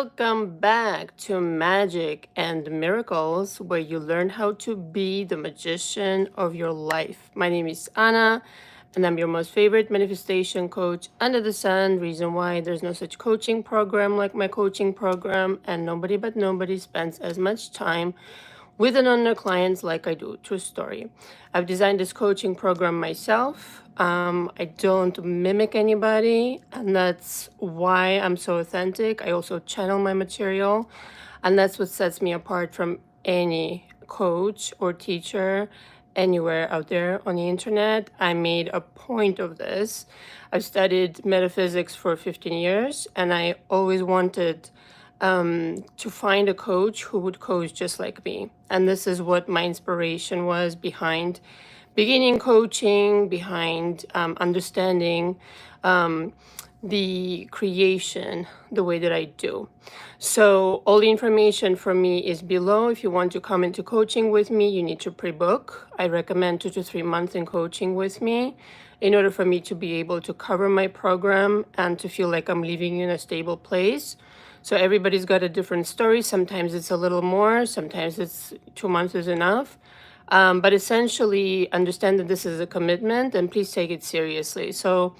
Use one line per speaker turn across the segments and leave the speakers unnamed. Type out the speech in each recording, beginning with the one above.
Welcome back to Magic and Miracles, where you learn how to be the magician of your life. My name is Anna, and I'm your most favorite manifestation coach under the sun. Reason why there's no such coaching program like my coaching program, and nobody but nobody spends as much time with and on their clients like I do. True story. I've designed this coaching program myself. I don't mimic anybody, and that's why I'm so authentic. I also channel my material, and that's what sets me apart from any coach or teacher anywhere out there on the internet. I made a point of this. I've studied metaphysics for 15 years, and I always wanted to find a coach who would coach just like me. And this is what my inspiration was behind beginning coaching, behind understanding the creation the way that I do. So all the information for me is below. If you want to come into coaching with me, you need to pre-book. I recommend 2 to 3 months in coaching with me in order for me to be able to cover my program and to feel like I'm living in a stable place. So everybody's got a different story. Sometimes it's a little more, sometimes it's 2 months is enough. But essentially understand that this is a commitment and please take it seriously. So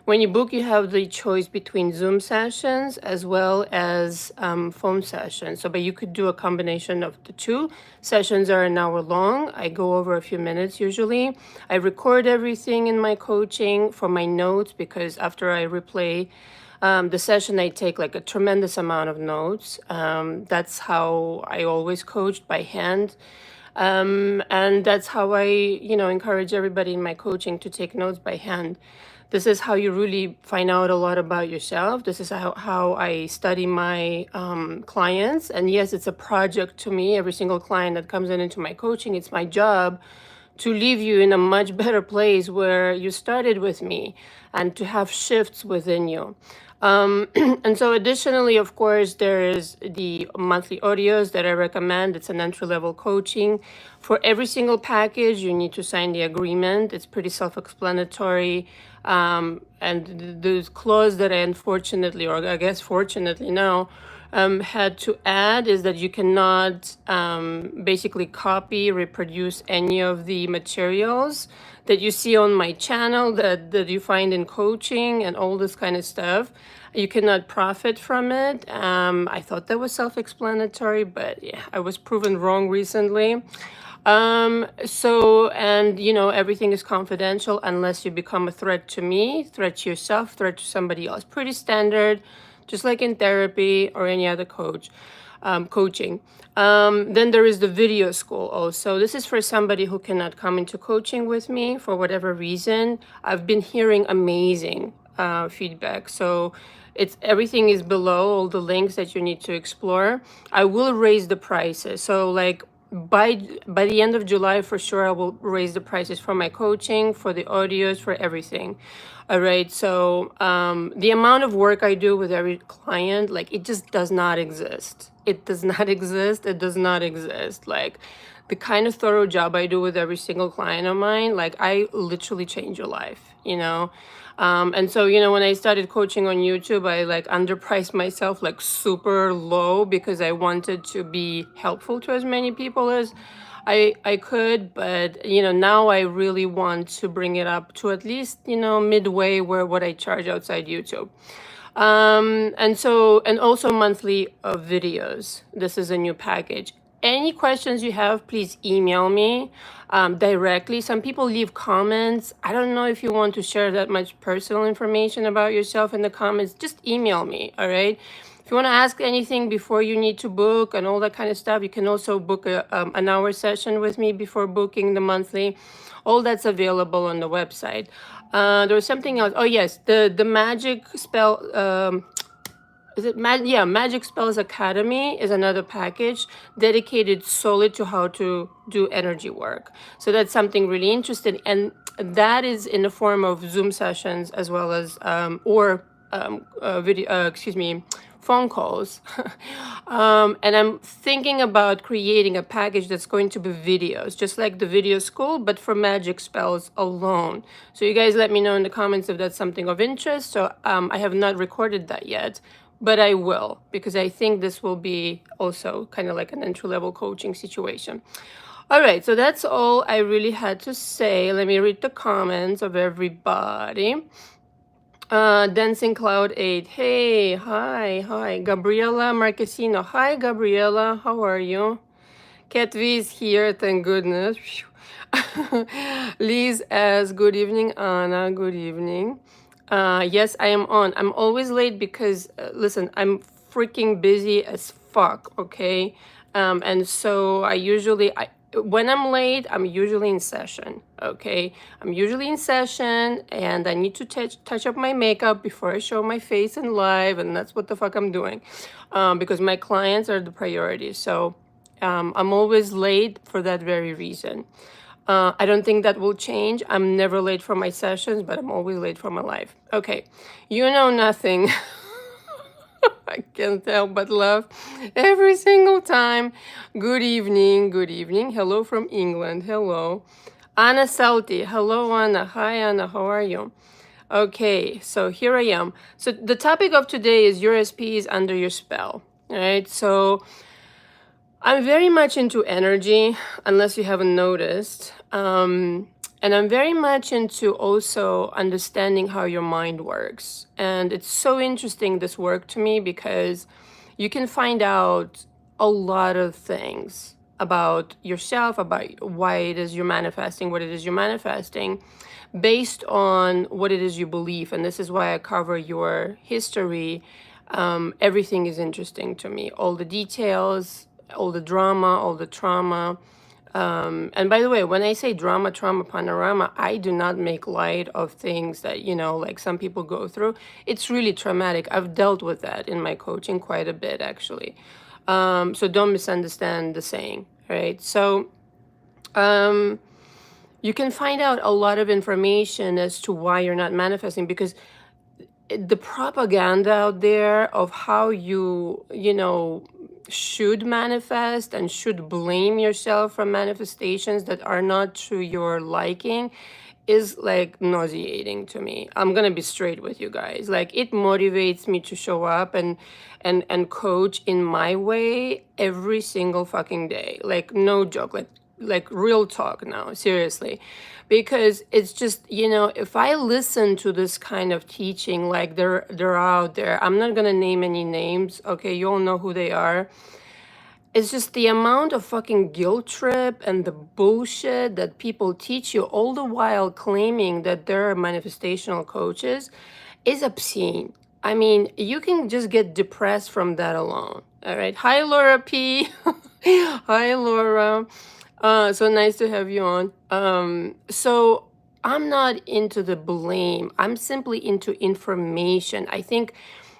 when you book, you have the choice between Zoom sessions as well as phone sessions. So, but you could do a combination of the two. Sessions are an hour long. I go over a few minutes usually. I record everything in my coaching for my notes because after I replay the session, I take like a tremendous amount of notes. That's how I always coached by hand. And that's how I, encourage everybody in my coaching to take notes by hand. This is how you really find out a lot about yourself. This is how I study my clients. And yes, it's a project to me. Every single client that comes into my coaching, it's my job to leave you in a much better place where you started with me and to have shifts within you. And so additionally, of course, there is the monthly audios that I recommend. It's an entry-level coaching. For every single package, you need to sign the agreement. It's pretty self-explanatory. And those clause that I unfortunately, or I guess fortunately now, had to add is that you cannot basically copy, reproduce any of the materials that you see on my channel that you find in coaching and all this kind of stuff. You cannot profit from it. I thought that was self-explanatory, but yeah, I was proven wrong recently. And everything is confidential unless you become a threat to me, threat to yourself, threat to somebody else. Pretty standard, just like in therapy or any other coaching. Then there is the video school also. This is for somebody who cannot come into coaching with me for whatever reason. I've been hearing amazing feedback. So everything is below, all the links that you need to explore. I will raise the prices. So like by the end of July, for sure, I will raise the prices for my coaching, for the audios, for everything. All right. So the amount of work I do with every client, like it just does not exist. It does not exist. It does not exist. Like the kind of thorough job I do with every single client of mine, like I literally change your life. And so, when I started coaching on YouTube, I like underpriced myself like super low because I wanted to be helpful to as many people as I could. But, now I really want to bring it up to at least, midway where what I charge outside YouTube. And also monthly videos. This is a new package. Any questions you have, please email me directly. Some people leave comments. I don't know if you want to share that much personal information about yourself in the comments. Just email me, all right? If you want to ask anything before you need to book and all that kind of stuff, you can also book an hour session with me before booking the monthly. All that's available on the website. There was something else. Oh, yes, the magic spell... Magic Spells Academy is another package dedicated solely to how to do energy work. So that's something really interesting. And that is in the form of Zoom sessions as well as, phone calls. And I'm thinking about creating a package that's going to be videos, just like the video school, but for magic spells alone. So you guys let me know in the comments if that's something of interest. So I have not recorded that yet, but I will, because I think this will be also kind of like an entry-level coaching situation. All right, so that's all I really had to say. Let me read the comments of everybody. Dancing Cloud 8. Hey, hi. Gabriela Marquesino. Hi, Gabriela. How are you? Cat V is here, thank goodness. Liz as good evening, Anna. Good evening. Yes, I am on. I'm always late because, listen, I'm freaking busy as fuck, okay? And so when I'm late, I'm usually in session, okay? I'm usually in session and I need to touch up my makeup before I show my face in live, and that's what the fuck I'm doing, because my clients are the priority. So I'm always late for that very reason. I don't think that will change. I'm never late for my sessions, but I'm always late for my life. Okay, you know nothing. I can't help but laugh every single time. Good evening, good evening. Hello from England. Hello. Anna Salty. Hello, Anna. Hi, Anna. How are you? Okay, so here I am. So the topic of today is your SP is under your spell. All right, so I'm very much into energy, unless you haven't noticed. And I'm very much into also understanding how your mind works. And it's so interesting, this work to me, because you can find out a lot of things about yourself, about why it is you're manifesting, what it is you're manifesting, based on what it is you believe. And this is why I cover your history. Everything is interesting to me, all the details, all the drama, all the trauma. And by the way, when I say drama, trauma, panorama, I do not make light of things that, like some people go through. It's really traumatic. I've dealt with that in my coaching quite a bit, actually. So don't misunderstand the saying, right? So you can find out a lot of information as to why you're not manifesting, because the propaganda out there of how you should manifest and should blame yourself for manifestations that are not to your liking is like nauseating to me. I'm gonna be straight with you guys. Like, it motivates me to show up and coach in my way every single fucking day. Like, no joke. Like real talk now, seriously. Because it's just, if I listen to this kind of teaching, like they're out there, I'm not gonna name any names, okay? You all know who they are. It's just the amount of fucking guilt trip and the bullshit that people teach you, all the while claiming that they're manifestational coaches, is obscene. I mean, you can just get depressed from that alone. All right. Hi, Laura P. Hi, Laura. So nice to have you on. So I'm not into the blame. I'm simply into information. I think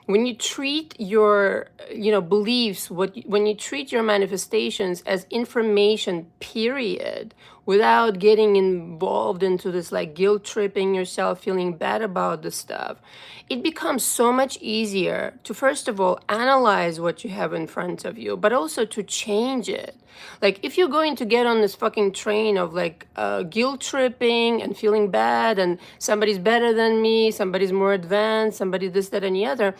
when you treat your beliefs, when you treat your manifestations as information, period, without getting involved into this like guilt tripping yourself, feeling bad about the stuff, it becomes so much easier to, first of all, analyze what you have in front of you, but also to change it. Like, if you're going to get on this fucking train of like guilt tripping and feeling bad and somebody's better than me, somebody's more advanced, somebody this, that, and the other,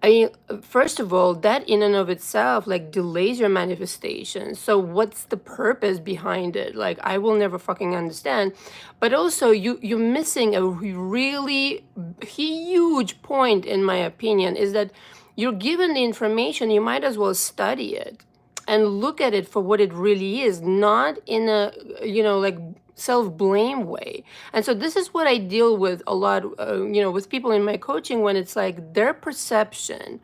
I mean, first of all, that in and of itself like delays your manifestation. So what's the purpose behind it? Like, I will never fucking understand. But also, you're missing a really huge point, in my opinion, is that you're given the information, you might as well study it and look at it for what it really is, not in a like self-blame way. And so this is what I deal with a lot, with people in my coaching, when it's like their perception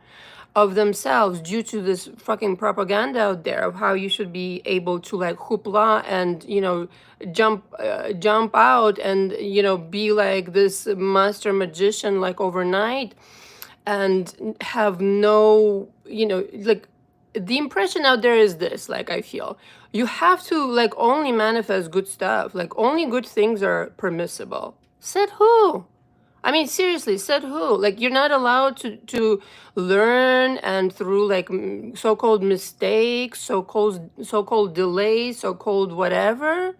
of themselves due to this fucking propaganda out there of how you should be able to like hoopla and jump out and be like this master magician like overnight, and have no, like, the impression out there is this, like, I feel you have to like only manifest good stuff, like only good things are permissible. Said who? I mean, seriously, said who? Like, you're not allowed to learn, and through like so-called mistakes, so-called delays, so-called whatever.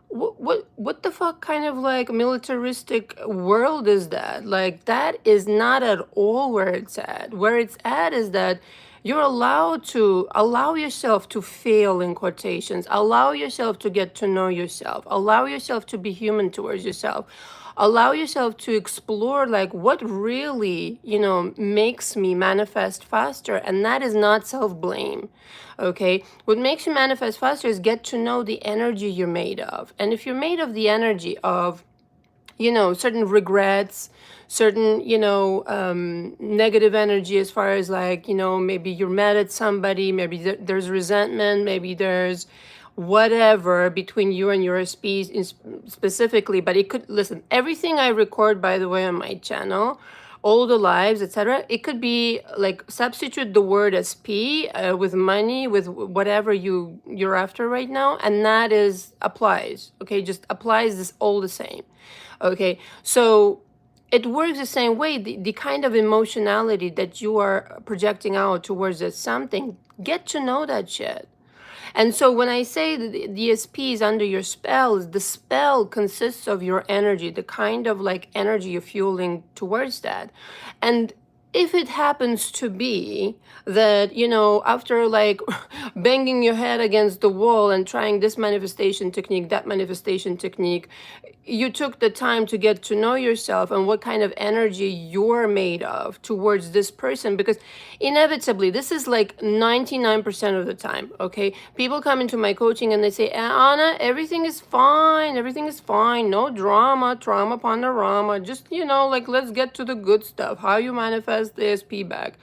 what the fuck kind of like militaristic world is that? Like, that is not at all where it's at. Where it's at is that you're allowed to allow yourself to fail, in quotations, allow yourself to get to know yourself, allow yourself to be human towards yourself, allow yourself to explore like what really, makes me manifest faster. And that is not self-blame. Okay, what makes you manifest faster is get to know the energy you're made of. And if you're made of the energy of, certain regrets, certain, negative energy, as far as like, maybe you're mad at somebody, maybe there's resentment, maybe there's whatever between you and your species specifically. But it could, listen, everything I record, by the way, on my channel, all the lives, etc., it could be like, substitute the word SP with money, with whatever you're after right now, and that is applies. Okay, just applies this all the same. Okay, so it works the same way. The kind of emotionality that you are projecting out towards this something, get to know that shit. And so when I say that the SP is under your spells, the spell consists of your energy, the kind of like energy you're fueling towards that. And if it happens to be that, after like banging your head against the wall and trying this manifestation technique, that manifestation technique, you took the time to get to know yourself and what kind of energy you're made of towards this person, because inevitably, this is like 99% of the time, okay? People come into my coaching and they say, Anna, everything is fine, no drama, trauma panorama, just, like, let's get to the good stuff, how you manifest the SP back.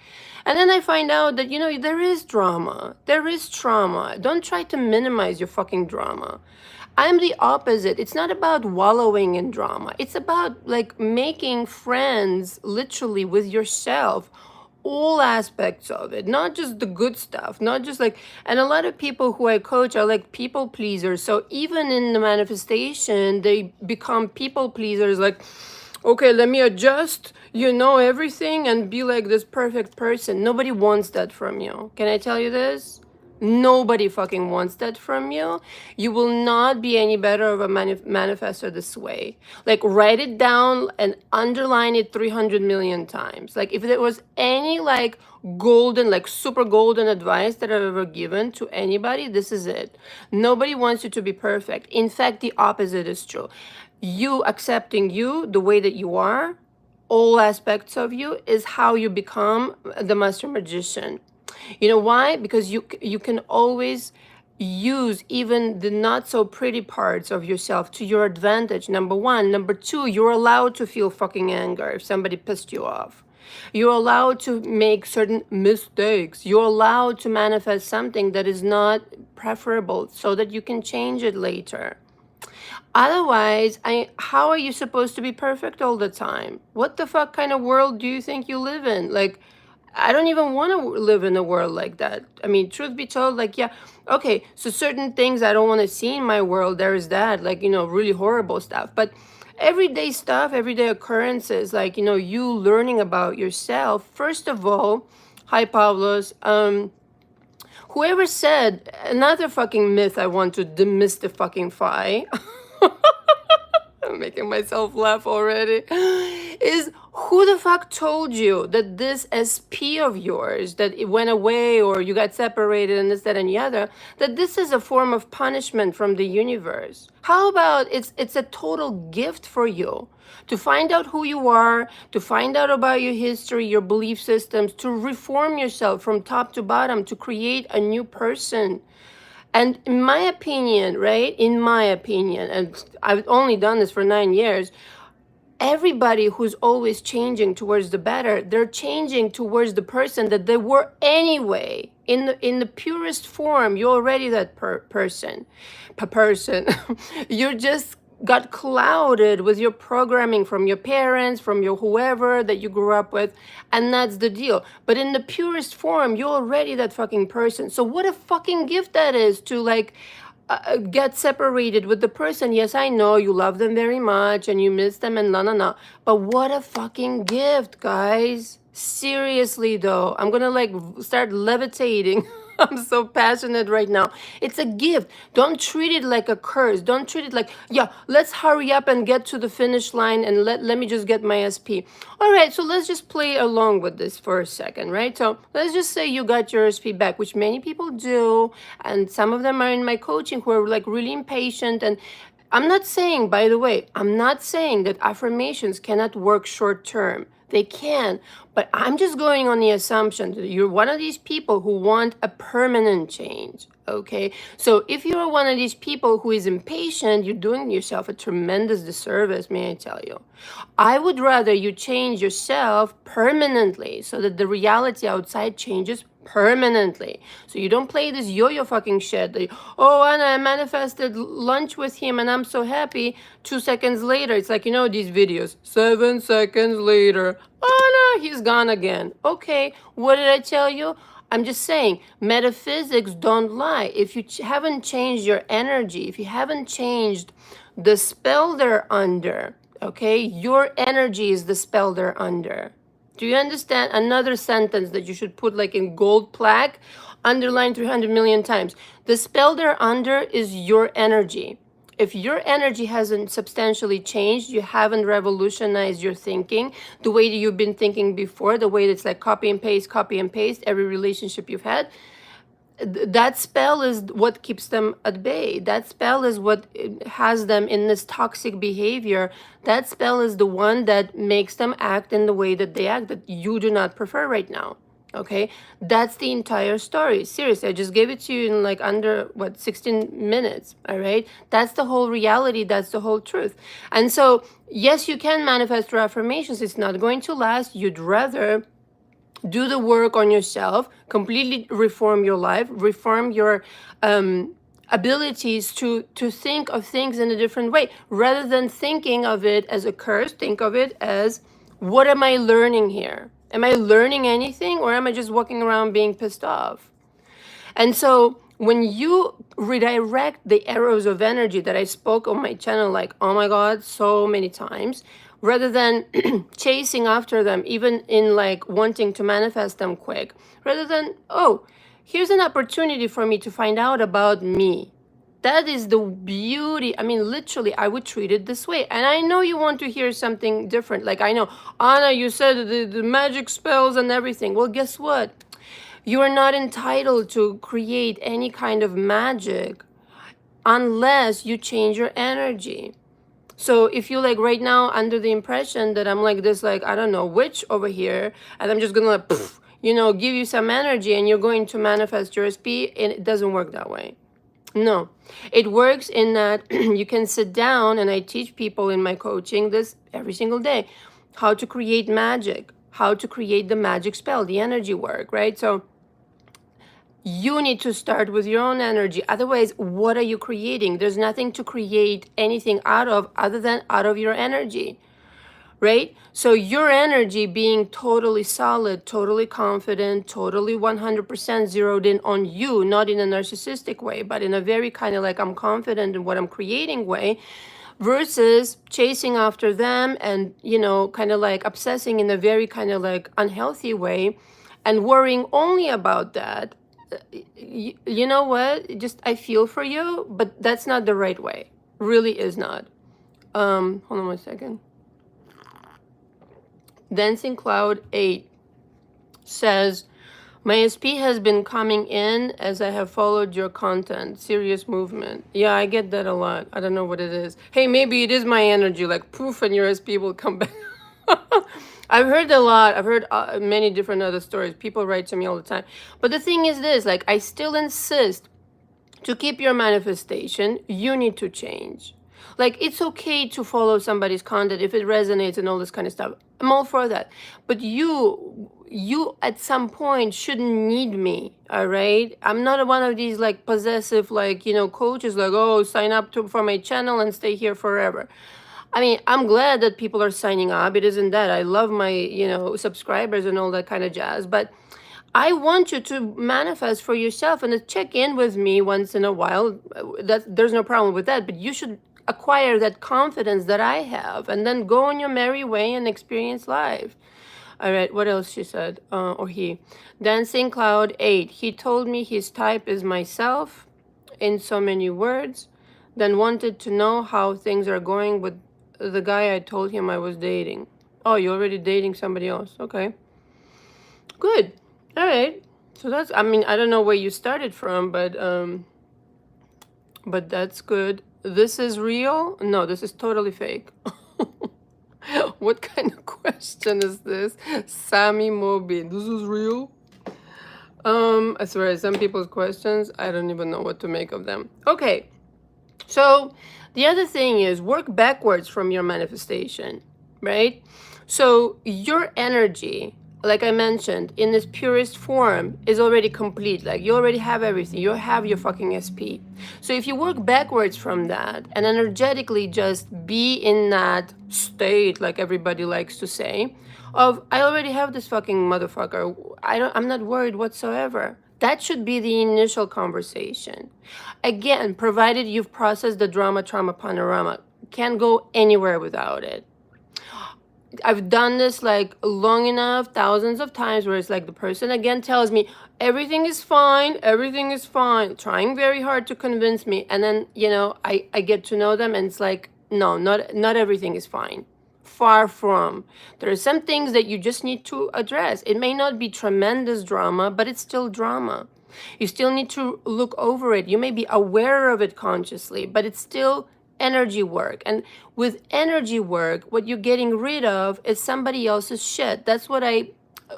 And then I find out that, there is drama, there is trauma. Don't try to minimize your fucking drama. I'm the opposite. It's not about wallowing in drama. It's about like making friends literally with yourself, all aspects of it, not just the good stuff, not just like, and a lot of people who I coach are like people pleasers. So even in the manifestation, they become people pleasers, like, okay, let me adjust, everything and be like this perfect person. Nobody wants that from you. Can I tell you this? Nobody fucking wants that from you. You will not be any better of a manifestor this way. Like, write it down and underline it 300 million times. Like, if there was any like golden, like super golden advice that I've ever given to anybody, this is it. Nobody wants you to be perfect. In fact, the opposite is true. You accepting you the way that you are, all aspects of you, is how you become the master magician. You know why? Because you can always use even the not so pretty parts of yourself to your advantage, number one. Number two, you're allowed to feel fucking anger if somebody pissed you off. You're allowed to make certain mistakes. You're allowed to manifest something that is not preferable so that you can change it later. Otherwise, how are you supposed to be perfect all the time? What the fuck kind of world do you think you live in? Like, I don't even want to live in a world like that. I mean, truth be told, like, yeah, okay, so certain things I don't want to see in my world, there is that, like, really horrible stuff. But everyday stuff, everyday occurrences, like, you learning about yourself. First of all, hi, Pavlos. Whoever said, another fucking myth I want to demystify, I'm making myself laugh already, is who the fuck told you that this SP of yours, that it went away or you got separated and this, that, and the other, that this is a form of punishment from the universe? How about it's a total gift for you to find out who you are, to find out about your history, your belief systems, to reform yourself from top to bottom, to create a new person. And in my opinion, right, and I've only done this for 9 years, everybody who's always changing towards the better, they're changing towards the person that they were anyway. In the purest form, you're already that person. You're just got clouded with your programming from your parents, from your whoever that you grew up with, and that's the deal. But in the purest form, you're already that fucking person. So what a fucking gift that is to like get separated with the person. Yes, I know you love them very much and you miss them and no. But what a fucking gift, guys. Seriously though, I'm gonna like start levitating. I'm so passionate right now. It's a gift. Don't treat it like a curse. Don't treat it like, yeah, let's hurry up and get to the finish line and let me just get my SP. All right, so let's just play along with this for a second, right? So let's just say you got your SP back, which many people do, and some of them are in my coaching who are like really impatient. And I'm not saying, by the way, I'm not saying that affirmations cannot work short term. They can, but I'm just going on the assumption that you're one of these people who want a permanent change. Okay, so if you're one of these people who is impatient, you're doing yourself a tremendous disservice, may I tell you. I would rather you change yourself permanently so that the reality outside changes permanently. So you don't play this yo-yo fucking shit. That, oh, Anna, I manifested lunch with him and I'm so happy. 2 seconds later, it's like, you know, these videos. 7 seconds later, Anna, he's gone again. Okay, what did I tell you? I'm just saying, metaphysics don't lie. If you haven't changed your energy, if you haven't changed the spell they're under, okay, your energy is the spell they're under. Do you understand? Another sentence that you should put like in gold plaque, underline 300 million times. The spell they're under is your energy. If your energy hasn't substantially changed, you haven't revolutionized your thinking, the way that you've been thinking before, the way that's like copy and paste, every relationship you've had, that spell is what keeps them at bay. That spell is what has them in this toxic behavior. That spell is the one that makes them act in the way that they act, that you do not prefer right now. Okay, that's the entire story. Seriously, I just gave it to you in like under 16 minutes. All right, that's the whole reality. That's the whole truth. And so yes, you can manifest through affirmations. It's not going to last. You'd rather do the work on yourself, completely reform your life, reform your abilities to think of things in a different way. Rather than thinking of it as a curse, think of it as, what am I learning here? Am I learning anything, or am I just walking around being pissed off? And so when you redirect the arrows of energy that I spoke on my channel, like, oh my God, so many times, rather than chasing after them, even in like wanting to manifest them quick, rather than, oh, here's an opportunity for me to find out about me. That is the beauty. I mean, literally, I would treat it this way. And I know you want to hear something different. Like, I know, Anna, you said the magic spells and everything. Well, guess what? You are not entitled to create any kind of magic unless you change your energy. So if you like right now under the impression that I'm like this, like, I don't know, witch over here, and I'm just gonna like, poof, you know, give you some energy and you're going to manifest your SP, and it doesn't work that way. No, it works in that you can sit down, and I teach people in my coaching this every single day, how to create magic, how to create the magic spell, the energy work, right? So you need to start with your own energy. Otherwise, what are you creating? There's nothing to create anything out of other than out of your energy, right? So your energy being totally solid, totally confident, totally 100% zeroed in on you, not in a narcissistic way, but in a very kind of like, I'm confident in what I'm creating way, versus chasing after them and, you know, kind of like obsessing in a very kind of like unhealthy way and worrying only about that. You know what? Just, I feel for you, but that's not the right way. Really is not. Hold on 1 second. Dancing Cloud 8 says, my SP has been coming in as I have followed your content. Serious movement. Yeah, I get that a lot. I don't know what it is. Hey, maybe it is my energy, like poof, and your SP will come back. I've heard a lot. I've heard many different other stories. People write to me all the time. But the thing is this, like, I still insist, to keep your manifestation, you need to change. Like, it's okay to follow somebody's content if it resonates and all this kind of stuff. I'm all for that. But you at some point shouldn't need me, all right? I'm not one of these like possessive, like, you know, coaches like, oh, sign up for my channel and stay here forever. I mean, I'm glad that people are signing up. It isn't that. I love my, you know, subscribers and all that kind of jazz. But I want you to manifest for yourself and to check in with me once in a while. There's no problem with that. But you should acquire that confidence that I have and then go on your merry way and experience life. All right, what else she said? Or he. Dancing Cloud 8. He told me his type is myself in so many words, then wanted to know how things are going with the guy I told him I was dating. Oh, you're already dating somebody else. Okay. Good. All right. So that's, I mean, I don't know where you started from, but that's good. This is real? No, this is totally fake. What kind of question is this? Sammy Moby, this is real? I swear, some people's questions, I don't even know what to make of them. Okay, so the other thing is work backwards from your manifestation, right? So your energy, like I mentioned, in its purest form is already complete. Like you already have everything. You have your fucking SP. So if you work backwards from that and energetically just be in that state, like everybody likes to say, of I already have this fucking motherfucker. I'm not worried whatsoever. That should be the initial conversation. Again, provided you've processed the drama, trauma, panorama. Can't go anywhere without it. I've done this like long enough, thousands of times, where it's like the person again tells me, everything is fine, trying very hard to convince me. And then, I get to know them and it's like, no, not everything is fine. Far from. There are some things that you just need to address. It may not be tremendous drama, but it's still drama. You still need to look over it. You may be aware of it consciously, but it's still energy work. And with energy work, what you're getting rid of is somebody else's shit. That's what I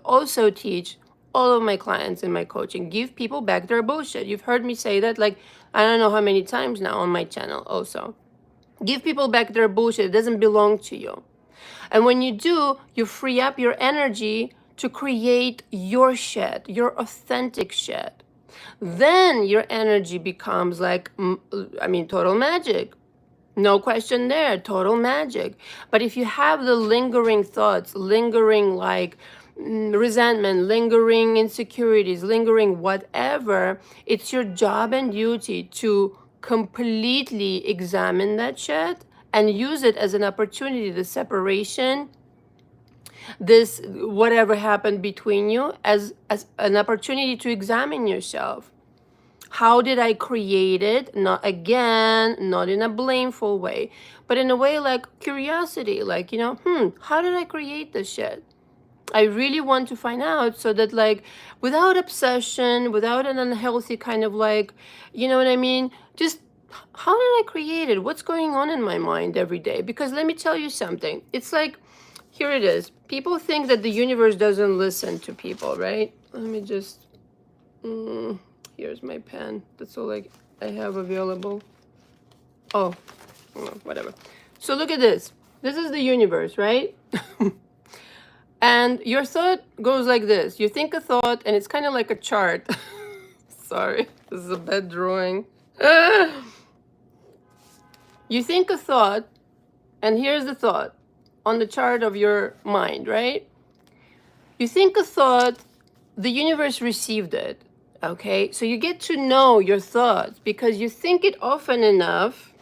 also teach all of my clients in my coaching. Give people back their bullshit. You've heard me say that like I don't know how many times now on my channel also. Give people back their bullshit. It doesn't belong to you. And when you do, you free up your energy to create your shit, your authentic shit. Then your energy becomes like, total magic. No question there, total magic. But if you have the lingering thoughts, lingering like resentment, lingering insecurities, lingering whatever, it's your job and duty to completely examine that shit and use it as an opportunity, the separation, this whatever happened between you, as an opportunity to examine yourself. How did I create it? Not in a blameful way, but in a way like curiosity, like, how did I create this shit? I really want to find out, so that like without obsession, without an unhealthy kind of like, you know what I mean? Just how did I create it? What's going on in my mind every day? Because let me tell you something. It's like, here it is. People think that the universe doesn't listen to people, right? Let me just, here's my pen. That's all I have available. Oh, whatever. So look at this. This is the universe, right? And your thought goes like this. You think a thought, and it's kind of like a chart. Sorry, this is a bad drawing. You think a thought, and here's the thought on the chart of your mind, right? You think a thought, the universe received it, okay? So you get to know your thoughts because you think it often enough.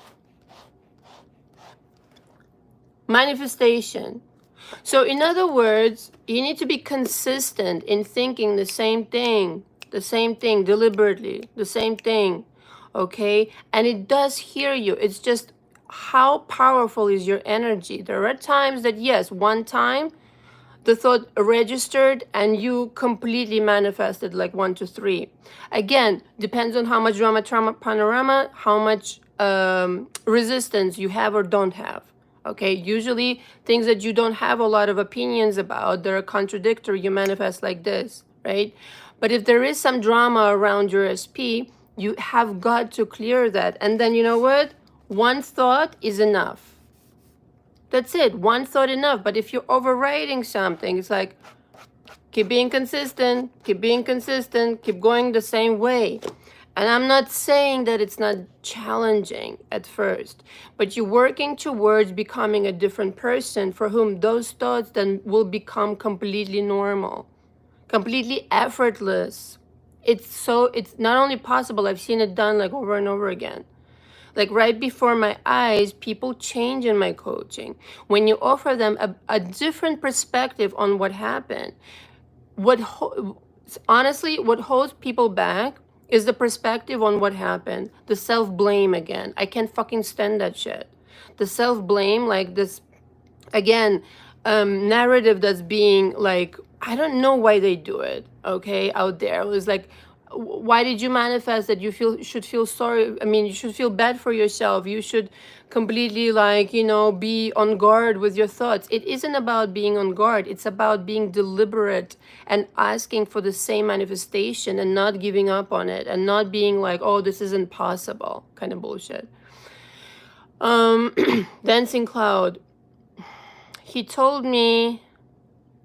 Manifestation. So in other words, you need to be consistent in thinking the same thing deliberately, the same thing, okay? And it does hear you. It's just how powerful is your energy. There are times that, yes, one time the thought registered and you completely manifested like 1 to 3. Again, depends on how much drama, trauma, panorama, how much resistance you have or don't have. Okay, usually things that you don't have a lot of opinions about, they're contradictory, you manifest like this, right? But if there is some drama around your SP, you have got to clear that. And then you know what? One thought is enough. That's it, one thought enough. But if you're overriding something, it's like, keep being consistent, keep going the same way. And I'm not saying that it's not challenging at first, but you're working towards becoming a different person for whom those thoughts then will become completely normal, completely effortless. It's not only possible, I've seen it done like over and over again. Like right before my eyes, people change in my coaching. When you offer them a different perspective on what happened, honestly, what holds people back is the perspective on what happened. The self-blame again. I can't fucking stand that shit. The self-blame, like this, again, narrative that's being like, I don't know why they do it, okay, out there. It was like, why did you manifest that? You should feel sorry. I mean, you should feel bad for yourself. You should completely, like, be on guard with your thoughts. It isn't about being on guard. It's about being deliberate and asking for the same manifestation and not giving up on it and not being like, oh, this isn't possible, kind of bullshit. Dancing Cloud, he told me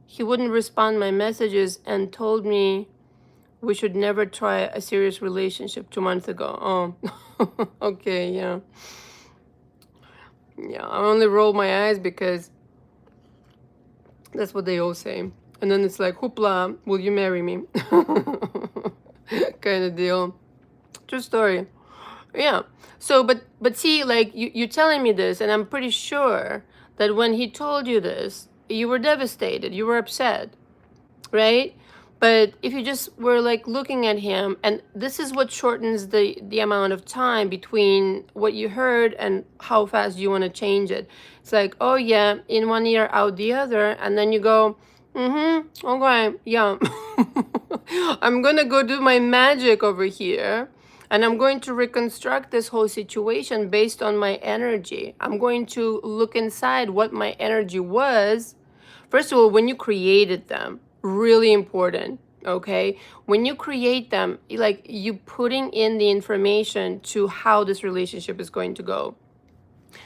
he wouldn't respond my messages and told me we should never try a serious relationship 2 months ago. Oh, okay, yeah. Yeah, I only roll my eyes because that's what they all say. And then it's like, hoopla, will you marry me? Kind of deal. True story. Yeah. So, but see, like, you're telling me this, and I'm pretty sure that when he told you this, you were devastated, you were upset, right? But if you just were like looking at him, and this is what shortens the amount of time between what you heard and how fast you want to change it. It's like, oh yeah, in one ear, out the other, and then you go, okay, yeah. I'm gonna go do my magic over here. And I'm going to reconstruct this whole situation based on my energy. I'm going to look inside what my energy was. First of all, when you created them, really important, okay? When you create them, like, you putting in the information to how this relationship is going to go.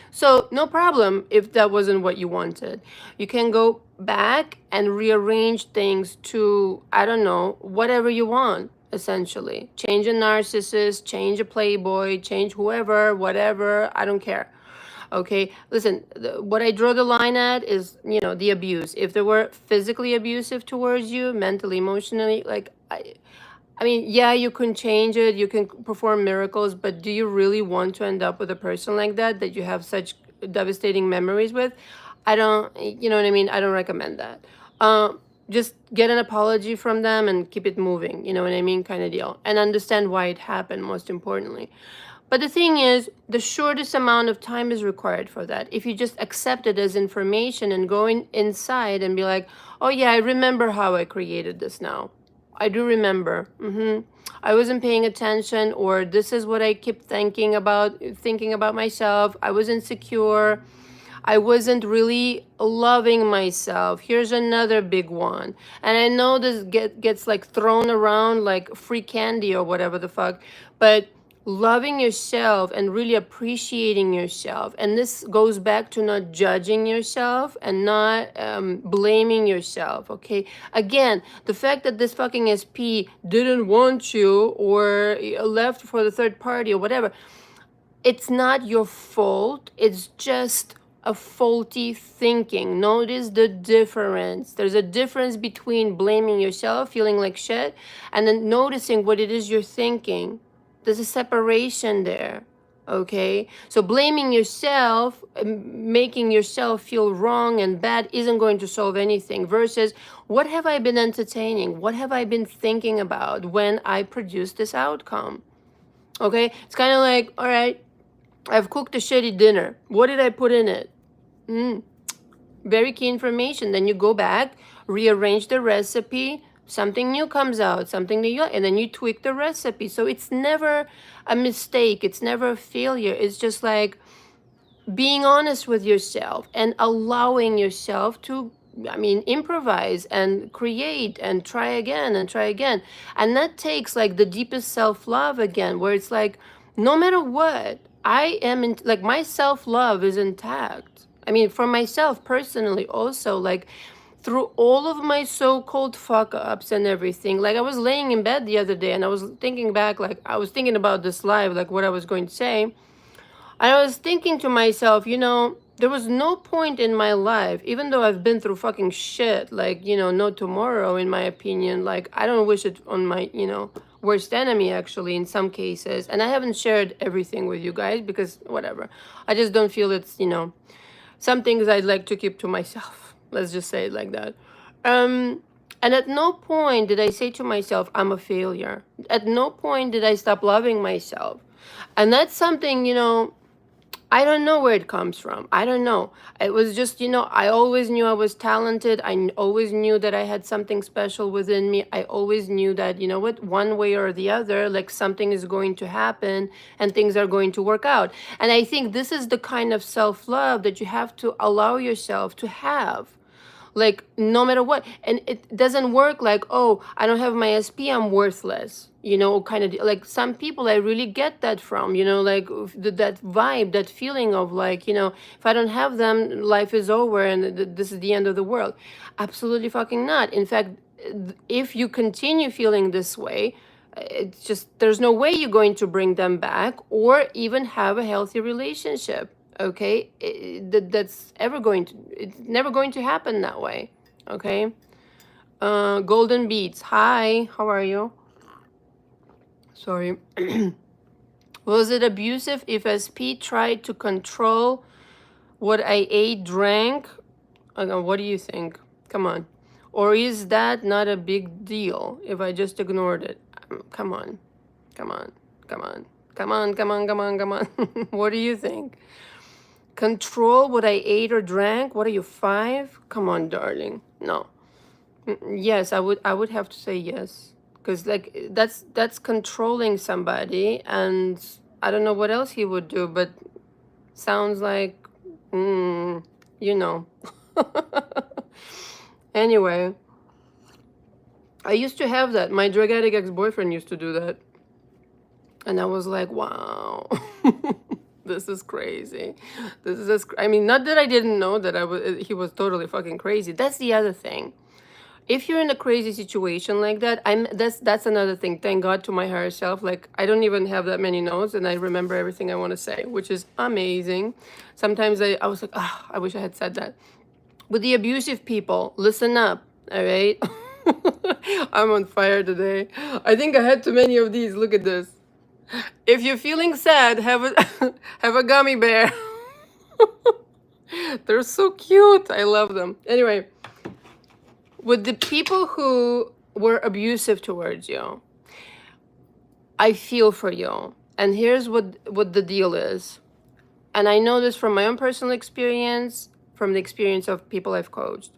So no problem if that wasn't what you wanted. You can go back and rearrange things to, I don't know, whatever you want. Essentially, change a narcissist, change a playboy, change whoever, whatever, I don't care. Okay, listen, what I draw the line at is, the abuse. If they were physically abusive towards you, mentally, emotionally, like, I mean, yeah, you can change it, you can perform miracles, but do you really want to end up with a person like that you have such devastating memories with? I don't, you know what I mean? I don't recommend that. Just get an apology from them and keep it moving, you know what I mean, kind of deal. And understand why it happened, most importantly. But the thing is, the shortest amount of time is required for that. If you just accept it as information and go inside and be like, oh yeah, I remember how I created this now. I do remember. I wasn't paying attention, or this is what I keep thinking about myself. I was insecure. I wasn't really loving myself. Here's another big one. And I know this gets like thrown around like free candy or whatever the fuck, but loving yourself and really appreciating yourself. And this goes back to not judging yourself and not blaming yourself, okay? Again, the fact that this fucking SP didn't want you or left for the third party or whatever, it's not your fault. It's just a faulty thinking. Notice the difference. There's a difference between blaming yourself, feeling like shit, and then noticing what it is you're thinking. There's a separation there, okay? So blaming yourself, making yourself feel wrong and bad isn't going to solve anything, versus what have I been entertaining? What have I been thinking about when I produce this outcome? Okay? It's kind of like, all right, I've cooked a shitty dinner. What did I put in it? Very key information. Then you go back, rearrange the recipe, something new comes out, something new, and then you tweak the recipe. So it's never a mistake. It's never a failure. It's just like being honest with yourself and allowing yourself to, improvise and create and try again and try again. And that takes like the deepest self-love again, where it's like, no matter what, I am in, like, my self-love is intact. I mean, for myself personally also, like, through all of my so-called fuck-ups and everything. Like, I was laying in bed the other day and I was thinking back, like, I was thinking about this live, like what I was going to say. And I was thinking to myself, There was no point in my life, even though I've been through fucking shit, like, no tomorrow, in my opinion. Like, I don't wish it on my, worst enemy, actually, in some cases. And I haven't shared everything with you guys because whatever. I just don't feel it's, some things I'd like to keep to myself. Let's just say it like that. And at no point did I say to myself, I'm a failure. At no point did I stop loving myself. And that's something, I don't know where it comes from. I don't know. It was just, I always knew I was talented. I always knew that I had something special within me. I always knew that, one way or the other, like something is going to happen and things are going to work out. And I think this is the kind of self-love that you have to allow yourself to have. Like, no matter what. And it doesn't work like, oh, I don't have my SP, I'm worthless, kind of like some people I really get that from, like that vibe, that feeling of like, if I don't have them, life is over and this is the end of the world. Absolutely fucking not. In fact, if you continue feeling this way, it's just, there's no way you're going to bring them back or even have a healthy relationship. Okay, that's ever going to, it's never going to happen that way. Okay. Golden Beats, hi, how are you? Sorry. Was it abusive if SP tried to control what I ate, drank? What do you think? Come on. Or is that not a big deal if I just ignored it? Come on. Come on. Come on. Come on, come on, come on, come on. What do you think? Control what I ate or drank? What are you, 5? Come on, darling. No. Yes, I would have to say yes. Because like that's controlling somebody, and I don't know what else he would do, but sounds like Anyway, I used to have that. My drug addict ex-boyfriend used to do that. And I was like, wow. This is crazy. This is I mean, not that I didn't know that he was totally fucking crazy. That's the other thing. If you're in a crazy situation like that, that's another thing. Thank God to my higher self. Like, I don't even have that many notes and I remember everything I want to say, which is amazing. Sometimes I was like, oh, I wish I had said that. With the abusive people, listen up, all right? I'm on fire today. I think I had too many of these. Look at this. If you're feeling sad, have a gummy bear. They're so cute. I love them. Anyway, with the people who were abusive towards you, I feel for you. And here's what the deal is. And I know this from my own personal experience, from the experience of people I've coached.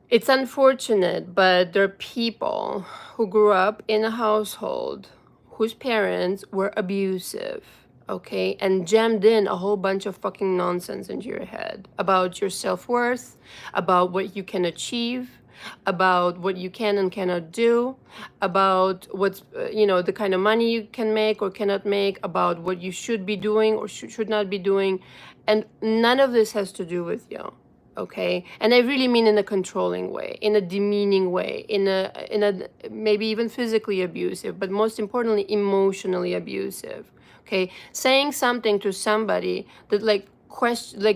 It's unfortunate, but there are people who grew up in a household whose parents were abusive, okay, and jammed in a whole bunch of fucking nonsense into your head about your self-worth, about what you can achieve, about what you can and cannot do, about what's, the kind of money you can make or cannot make, about what you should be doing or should not be doing. And none of this has to do with you. Okay, and I really mean in a controlling way, in a demeaning way, in a maybe even physically abusive, but most importantly, emotionally abusive. Okay, saying something to somebody that like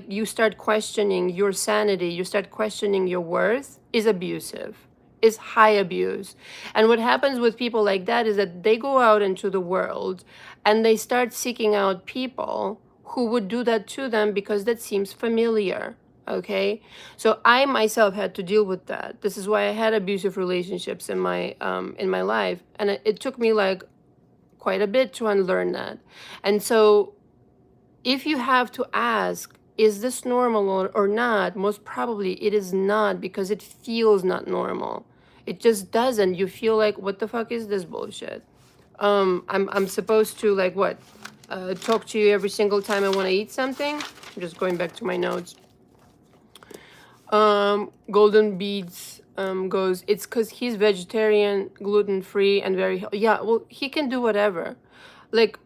you start questioning your sanity, you start questioning your worth, is abusive, is high abuse. And what happens with people like that is that they go out into the world and they start seeking out people who would do that to them because that seems familiar. Okay, so I myself had to deal with that. This is why I had abusive relationships in my life, and it took me like quite a bit to unlearn that. And so if you have to ask, is this normal or not, most probably it is not, because it feels not normal. It just doesn't. You feel like, what the fuck is this bullshit? I'm supposed to like what, talk to you every single time I want to eat something? I'm just going back to my notes. Golden Beads goes, it's because he's vegetarian, gluten-free, and very healthy. Yeah, well, he can do whatever. Like,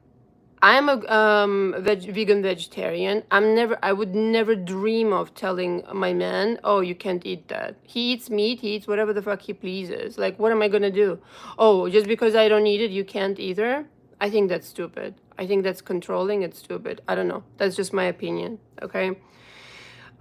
I'm a vegan vegetarian. I would never dream of telling my man, oh, you can't eat that. He eats meat, he eats whatever the fuck he pleases. Like, what am I gonna do? Oh, just because I don't eat it, you can't either? I think that's stupid. I think that's controlling. It's stupid. I don't know. That's just my opinion. Okay.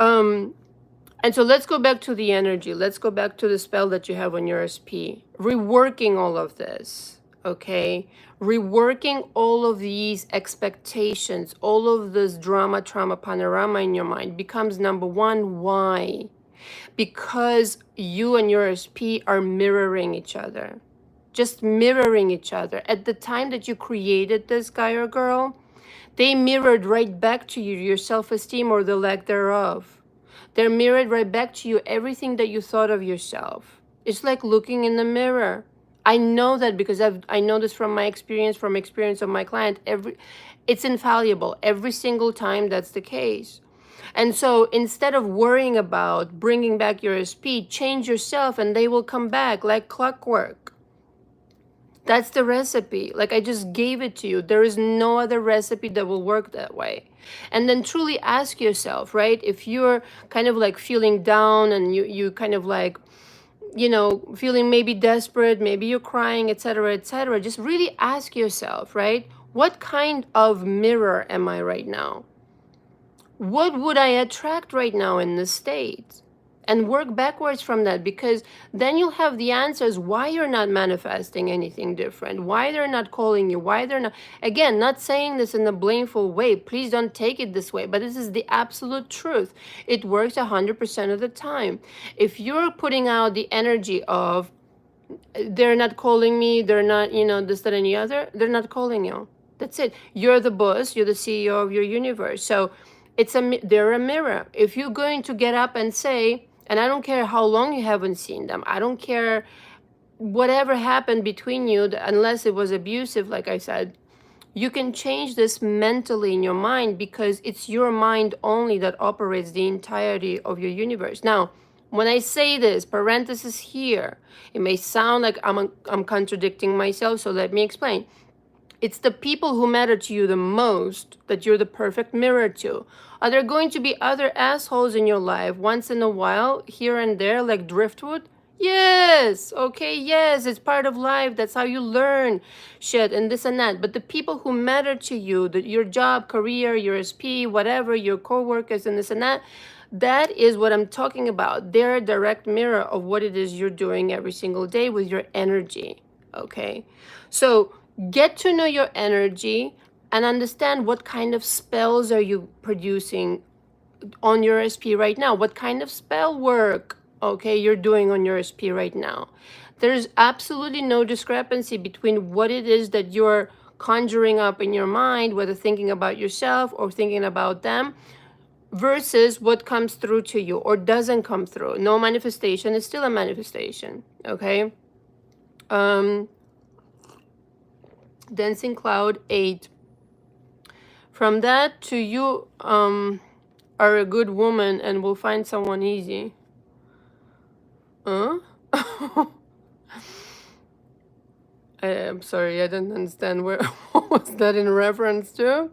And so let's go back to the energy. Let's go back to the spell that you have on your SP. Reworking all of this, okay? Reworking all of these expectations, all of this drama, trauma, panorama in your mind becomes number one. Why? Because you and your SP are mirroring each other. Just mirroring each other. At the time that you created this guy or girl, they mirrored right back to you your self-esteem or the lack thereof. They're mirrored right back to you everything that you thought of yourself. It's like looking in the mirror. I know that because I know this from my experience, from experience of my client. It's infallible. Every single time that's the case. And so instead of worrying about bringing back your SP, change yourself and they will come back like clockwork. That's the recipe. Like I just gave it to you. There is no other recipe that will work that way. And then truly ask yourself, right? If you're kind of like feeling down and you kind of like, you know, feeling maybe desperate, maybe you're crying, etc., etc., just really ask yourself, right? What kind of mirror am I right now? What would I attract right now in this state? And work backwards from that, because then you'll have the answers why you're not manifesting anything different, why they're not calling you, why they're not. Again, not saying this in a blameful way. Please don't take it this way, but this is the absolute truth. It works 100% of the time. If you're putting out the energy of they're not calling me, they're not, you know, this, that, and the other, they're not calling you. That's it. You're the boss, you're the CEO of your universe. So they're a mirror. If you're going to get up and say, and I don't care how long you haven't seen them, I don't care whatever happened between you, unless it was abusive, like I said, you can change this mentally in your mind, because it's your mind only that operates the entirety of your universe. Now, when I say this, parenthesis here, it may sound like I'm contradicting myself, so let me explain. It's the people who matter to you the most that you're the perfect mirror to. Are there going to be other assholes in your life once in a while, here and there, like driftwood? Yes, okay, yes, it's part of life. That's how you learn shit and this and that. But the people who matter to you, your job, career, your SP, whatever, your co-workers and this and that, that is what I'm talking about. They're a direct mirror of what it is you're doing every single day with your energy, okay? So get to know your energy and understand what kind of spells are you producing on your SP right now. What kind of spell work, okay, you're doing on your SP right now. There's absolutely no discrepancy between what it is that you're conjuring up in your mind, whether thinking about yourself or thinking about them, versus what comes through to you or doesn't come through. No manifestation is still a manifestation, okay? Dancing Cloud 8. From that to you are a good woman and will find someone easy. Huh? I'm sorry, I didn't understand what was that in reference to.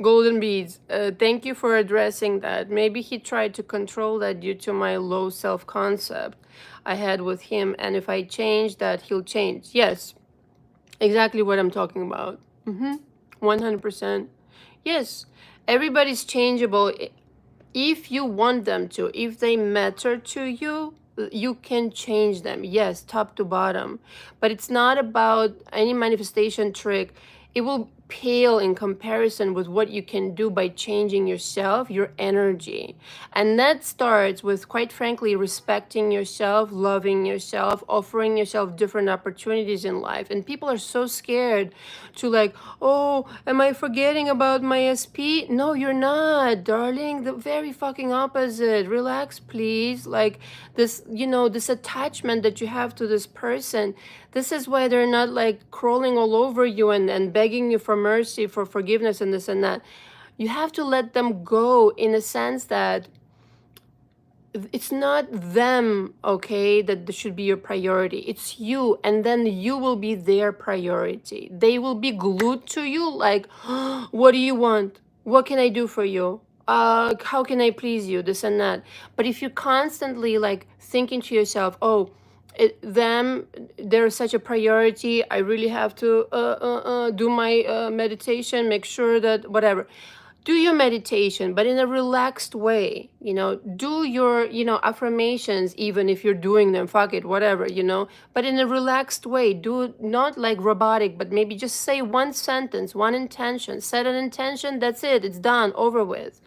Golden beads. Thank you for addressing that. Maybe he tried to control that due to my low self-concept I had with him, and if I change that, he'll change. Yes, exactly what I'm talking about. 100%. Yes, everybody's changeable if you want them to. If they matter to you, you can change them. Yes, top to bottom. But it's not about any manifestation trick. It will pale in comparison with what you can do by changing yourself, your energy. And that starts with, quite frankly, respecting yourself, loving yourself, offering yourself different opportunities in life. And people are so scared to like, oh, am I forgetting about my SP? No, you're not, darling. The very fucking opposite. Relax, please. Like this, you know, this attachment that you have to this person, this is why they're not like crawling all over you and begging you for mercy, for forgiveness and this and that. You have to let them go, in a sense that it's not them, okay, that should be your priority. It's you, and then you will be their priority. They will be glued to you like, oh, what do you want? What can I do for you? How can I please you? This and that. But if you're constantly like thinking to yourself, oh, they're such a priority. I really have to do my meditation, make sure that whatever. Do your meditation, but in a relaxed way. Do your affirmations, even if you're doing them, fuck it, whatever, but in a relaxed way. Do not like robotic, but maybe just say one sentence, one intention, set an intention, that's it, it's done, over with.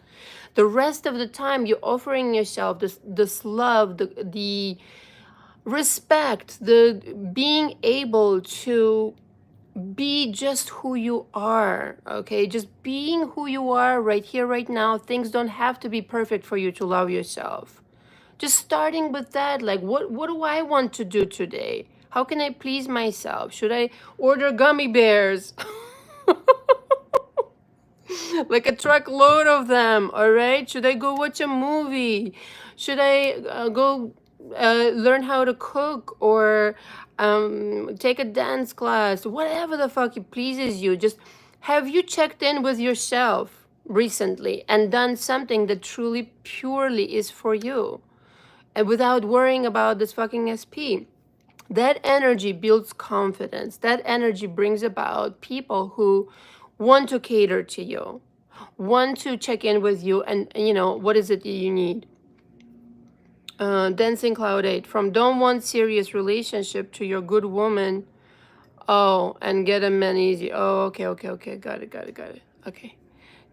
The rest of the time you're offering yourself this love, the respect, the being able to be just who you are. Okay, just being who you are right here, right now. Things don't have to be perfect for you to love yourself. Just starting with that, like what do I want to do today? How can I please myself? Should I order gummy bears? Like a truckload of them, all right? Should I go watch a movie? Should I go learn how to cook, or take a dance class? Whatever the fuck it pleases you. Just have you checked in with yourself recently and done something that truly, purely is for you, and without worrying about this fucking SP? That energy builds confidence. That energy brings about people who want to cater to you, want to check in with you, and what is it that you need. Dancing Cloud 8, from don't want serious relationship to your good woman. Oh, and get a man easy. Oh, okay. Got it. Okay.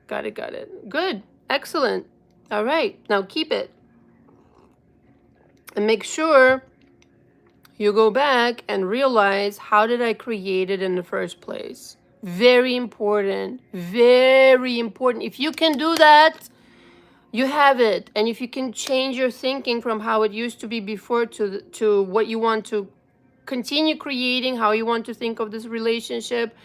Got it. Good. Excellent. All right. Now keep it. And make sure you go back and realize, how did I create it in the first place? Very important. Very important. If you can do that, you have it. And if you can change your thinking from how it used to be before to what you want to continue creating, how you want to think of this relationship,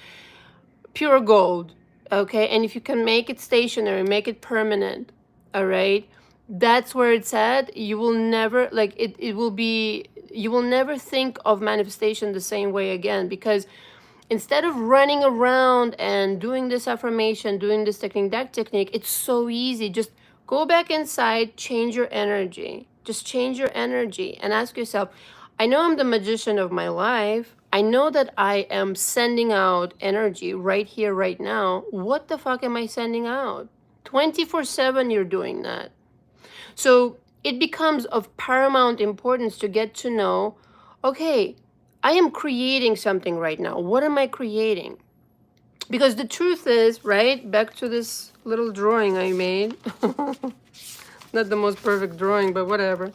pure gold. Okay? And if you can make it stationary, make it permanent, all right? That's where it's at. You will never, like, it will be, you will never think of manifestation the same way again, because instead of running around and doing this affirmation, doing this technique, that technique, it's so easy. Just go back inside, change your energy. Just change your energy and ask yourself, I know I'm the magician of my life. I know that I am sending out energy right here, right now. What the fuck am I sending out? 24/7 you're doing that. So it becomes of paramount importance to get to know, okay, I am creating something right now. What am I creating? Because the truth is, right, back to this little drawing I made. Not the most perfect drawing, but whatever.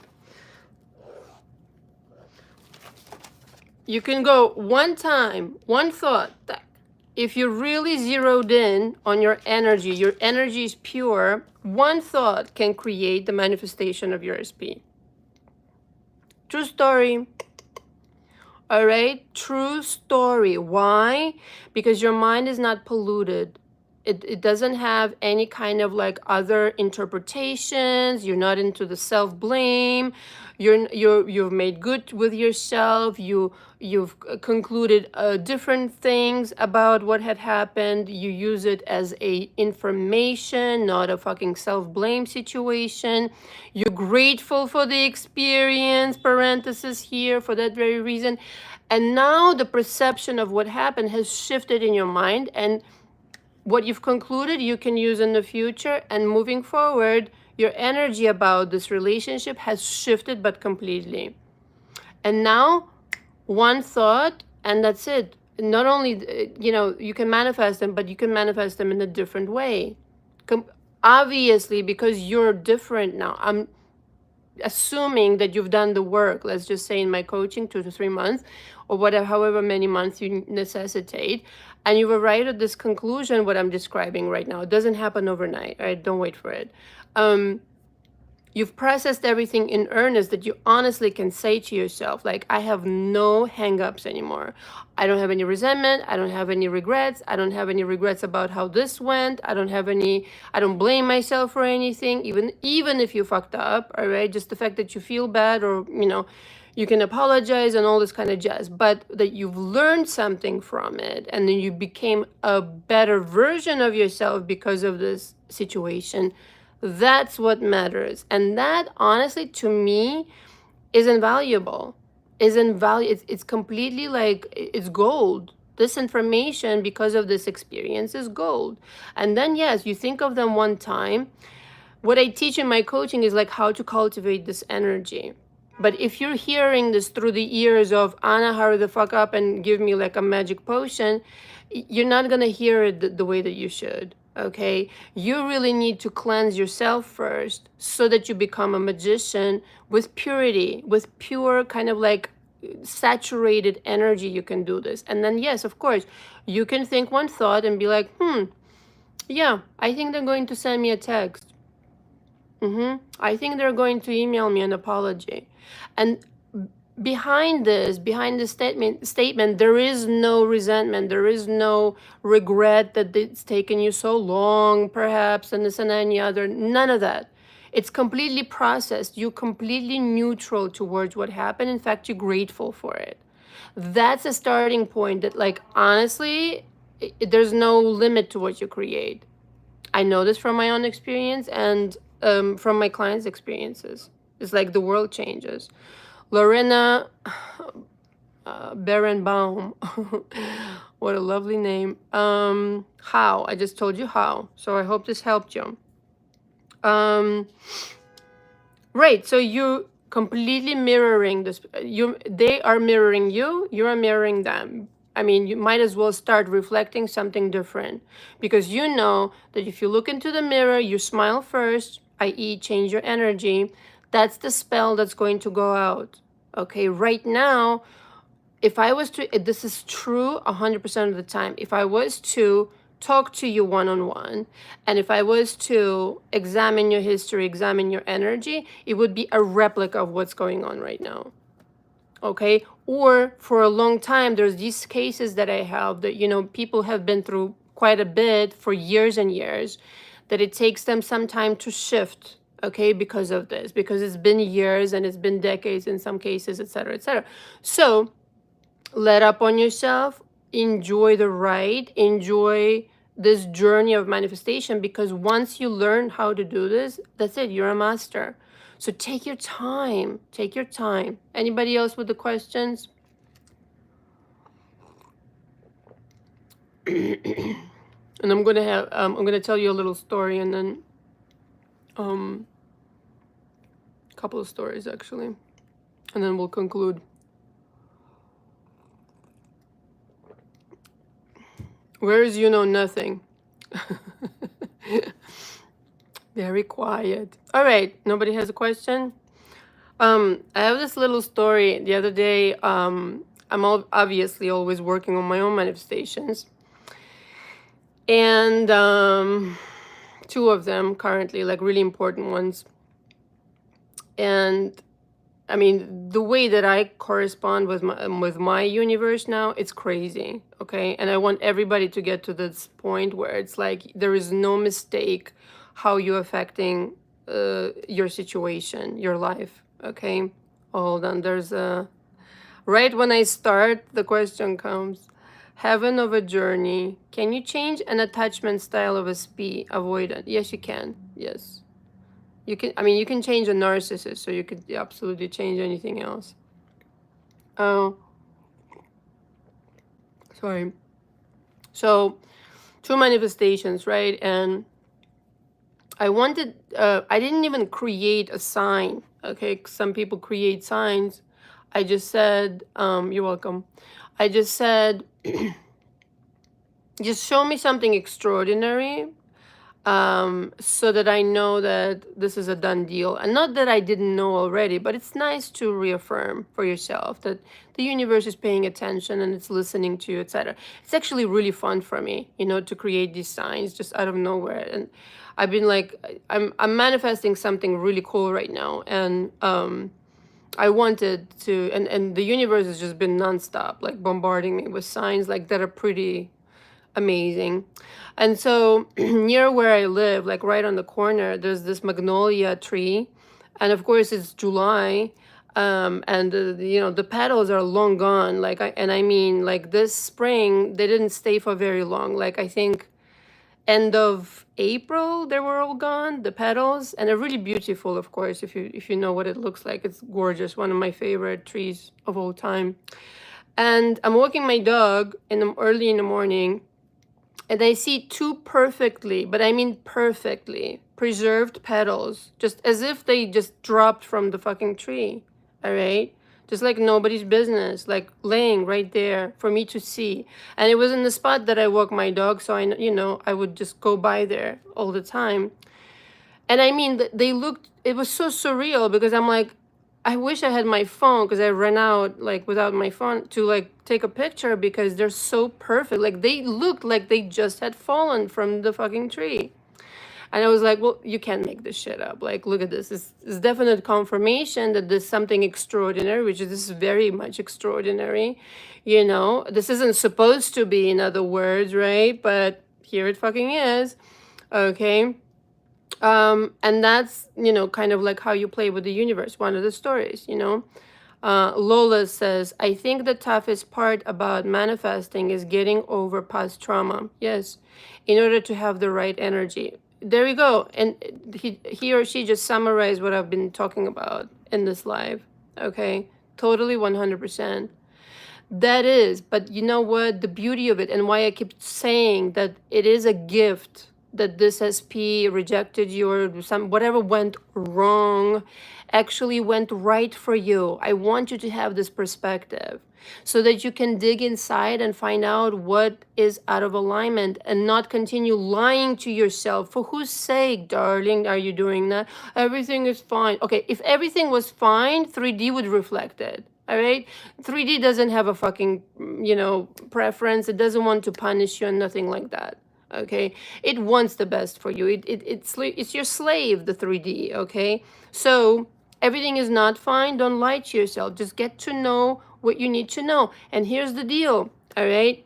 You can go one time, one thought. If you're really zeroed in on your energy is pure, one thought can create the manifestation of your SP. True story. All right, true story. Why? Because your mind is not polluted. It doesn't have any kind of like other interpretations. You're not into the self-blame. You've made good with yourself. You've concluded different things about what had happened. You use it as a information, not a fucking self-blame situation. You're grateful for the experience, parenthesis here, for that very reason. And now the perception of what happened has shifted in your mind, and what you've concluded you can use in the future, and moving forward, your energy about this relationship has shifted, but completely. And now, one thought, and that's it. Not only, you can manifest them, but you can manifest them in a different way. Obviously, because you're different now. I'm assuming that you've done the work, let's just say in my coaching, 2 to 3 months, or whatever, however many months you necessitate, and you've arrived at this conclusion, what I'm describing right now. It doesn't happen overnight, right? Don't wait for it. You've processed everything in earnest, that you honestly can say to yourself, like, I have no hang-ups anymore. I don't have any resentment. I don't have any regrets. I don't have any regrets about how this went. I don't blame myself for anything, even if you fucked up, all right? Just the fact that you feel bad, or, you can apologize and all this kind of jazz, but that you've learned something from it, and then you became a better version of yourself because of this situation. That's what matters. And that, honestly, to me, is invaluable. isn't value. It's completely like it's gold. This information, because of this experience, is gold. And then yes, you think of them one time. What I teach in my coaching is like how to cultivate this energy. But if you're hearing this through the ears of Anna, hurry the fuck up and give me like a magic potion, you're not gonna hear it the way that you should. Okay, you really need to cleanse yourself first so that you become a magician with purity, with pure kind of like saturated energy. You can do this. And then yes, of course, you can think one thought and be like, yeah, I think they're going to send me a text. I think they're going to email me an apology. And behind this statement, there is no resentment. There is no regret that it's taken you so long, perhaps, and this and any other. None of that. It's completely processed. You're completely neutral towards what happened. In fact, you're grateful for it. That's a starting point that, like, honestly, there's no limit to what you create. I know this from my own experience and from my clients' experiences. It's like the world changes. Lorena Berenbaum, what a lovely name. How? I just told you how. So I hope this helped you. Right. So you completely mirroring this. They are mirroring you. You are mirroring them. I mean, you might as well start reflecting something different, because you know that if you look into the mirror, you smile first, i.e., change your energy. That's the spell that's going to go out. Okay. Right now, if I was to, this is true 100% of the time. If I was to talk to you one-on-one, and if I was to examine your history, examine your energy, it would be a replica of what's going on right now. Okay. Or for a long time, there's these cases that I have that, you know, people have been through quite a bit for years and years, that it takes them some time to shift. Okay. Because of this, because it's been years and it's been decades in some cases, etc., etc. So let up on yourself, enjoy the ride, enjoy this journey of manifestation, because once you learn how to do this, that's it, you're a master. So take your time. Take your time. Anybody else with the questions? And I'm gonna tell you a little story, and then a couple of stories actually, and then we'll conclude. Where is you know nothing? Very quiet. All right, nobody has a question? I have this little story. The other day, I'm obviously always working on my own manifestations. And two of them currently, like really important ones. And I mean, the way that I correspond with my universe now, it's crazy, okay? And I want everybody to get to this point where it's like there is no mistake how you're affecting your situation, your life, okay? Hold on, there's a... Right when I start, the question comes. Heaven of a journey. Can you change an attachment style of a avoidant? Yes, you can. Yes. You can, I mean, you can change a narcissist, so you could absolutely change anything else. Oh, sorry. So, two manifestations, right? And I wanted, I didn't even create a sign, okay? Some people create signs. I just said, you're welcome. I just said, just show me something extraordinary, so that I know that this is a done deal. And not that I didn't know already, but it's nice to reaffirm for yourself that the universe is paying attention and it's listening to you, etc. It's actually really fun for me, you know, to create these signs just out of nowhere. And I've been like, I'm manifesting something really cool right now. And I wanted to, and the universe has just been nonstop, like bombarding me with signs like that are pretty amazing. And so near where I live, like right on the corner, there's this magnolia tree. And of course it's July. And you know, the petals are long gone. Like, I mean, like this spring, they didn't stay for very long. Like, I think end of April, they were all gone, the petals, and they're really beautiful, of course, if you know what it looks like. It's gorgeous, one of my favorite trees of all time. And I'm walking my dog early in the morning, and I see two perfectly, but I mean perfectly, preserved petals, just as if they just dropped from the fucking tree, all right? Just like nobody's business, like laying right there for me to see. And it was in the spot that I walk my dog, so I would just go by there all the time. And I mean, they looked, it was so surreal because I'm like, I wish I had my phone, because I ran out like without my phone to like take a picture, because they're so perfect. Like they looked like they just had fallen from the fucking tree. And I was like, well, you can't make this shit up. Like, look at this. It's definite confirmation that there's something extraordinary, which is, this is very much extraordinary. This isn't supposed to be, in other words, right? But here it fucking is. Okay. And that's, kind of like how you play with the universe. One of the stories, Lola says, I think the toughest part about manifesting is getting over past trauma. Yes, in order to have the right energy. There we go. And he or she just summarized what I've been talking about in this live. Okay, totally 100%. That is, but you know what? The beauty of it, and why I keep saying that it is a gift that this SP rejected you, or whatever went wrong actually went right for you. I want you to have this perspective so that you can dig inside and find out what is out of alignment, and not continue lying to yourself. For whose sake, darling, are you doing that? Everything is fine. Okay, if everything was fine, 3D would reflect it. All right, 3D doesn't have a fucking, preference. It doesn't want to punish you and nothing like that. Okay, it wants the best for you. It's your slave, the 3D. Okay, so everything is not fine. Don't lie to yourself. Just get to know what you need to know. And here's the deal. All right,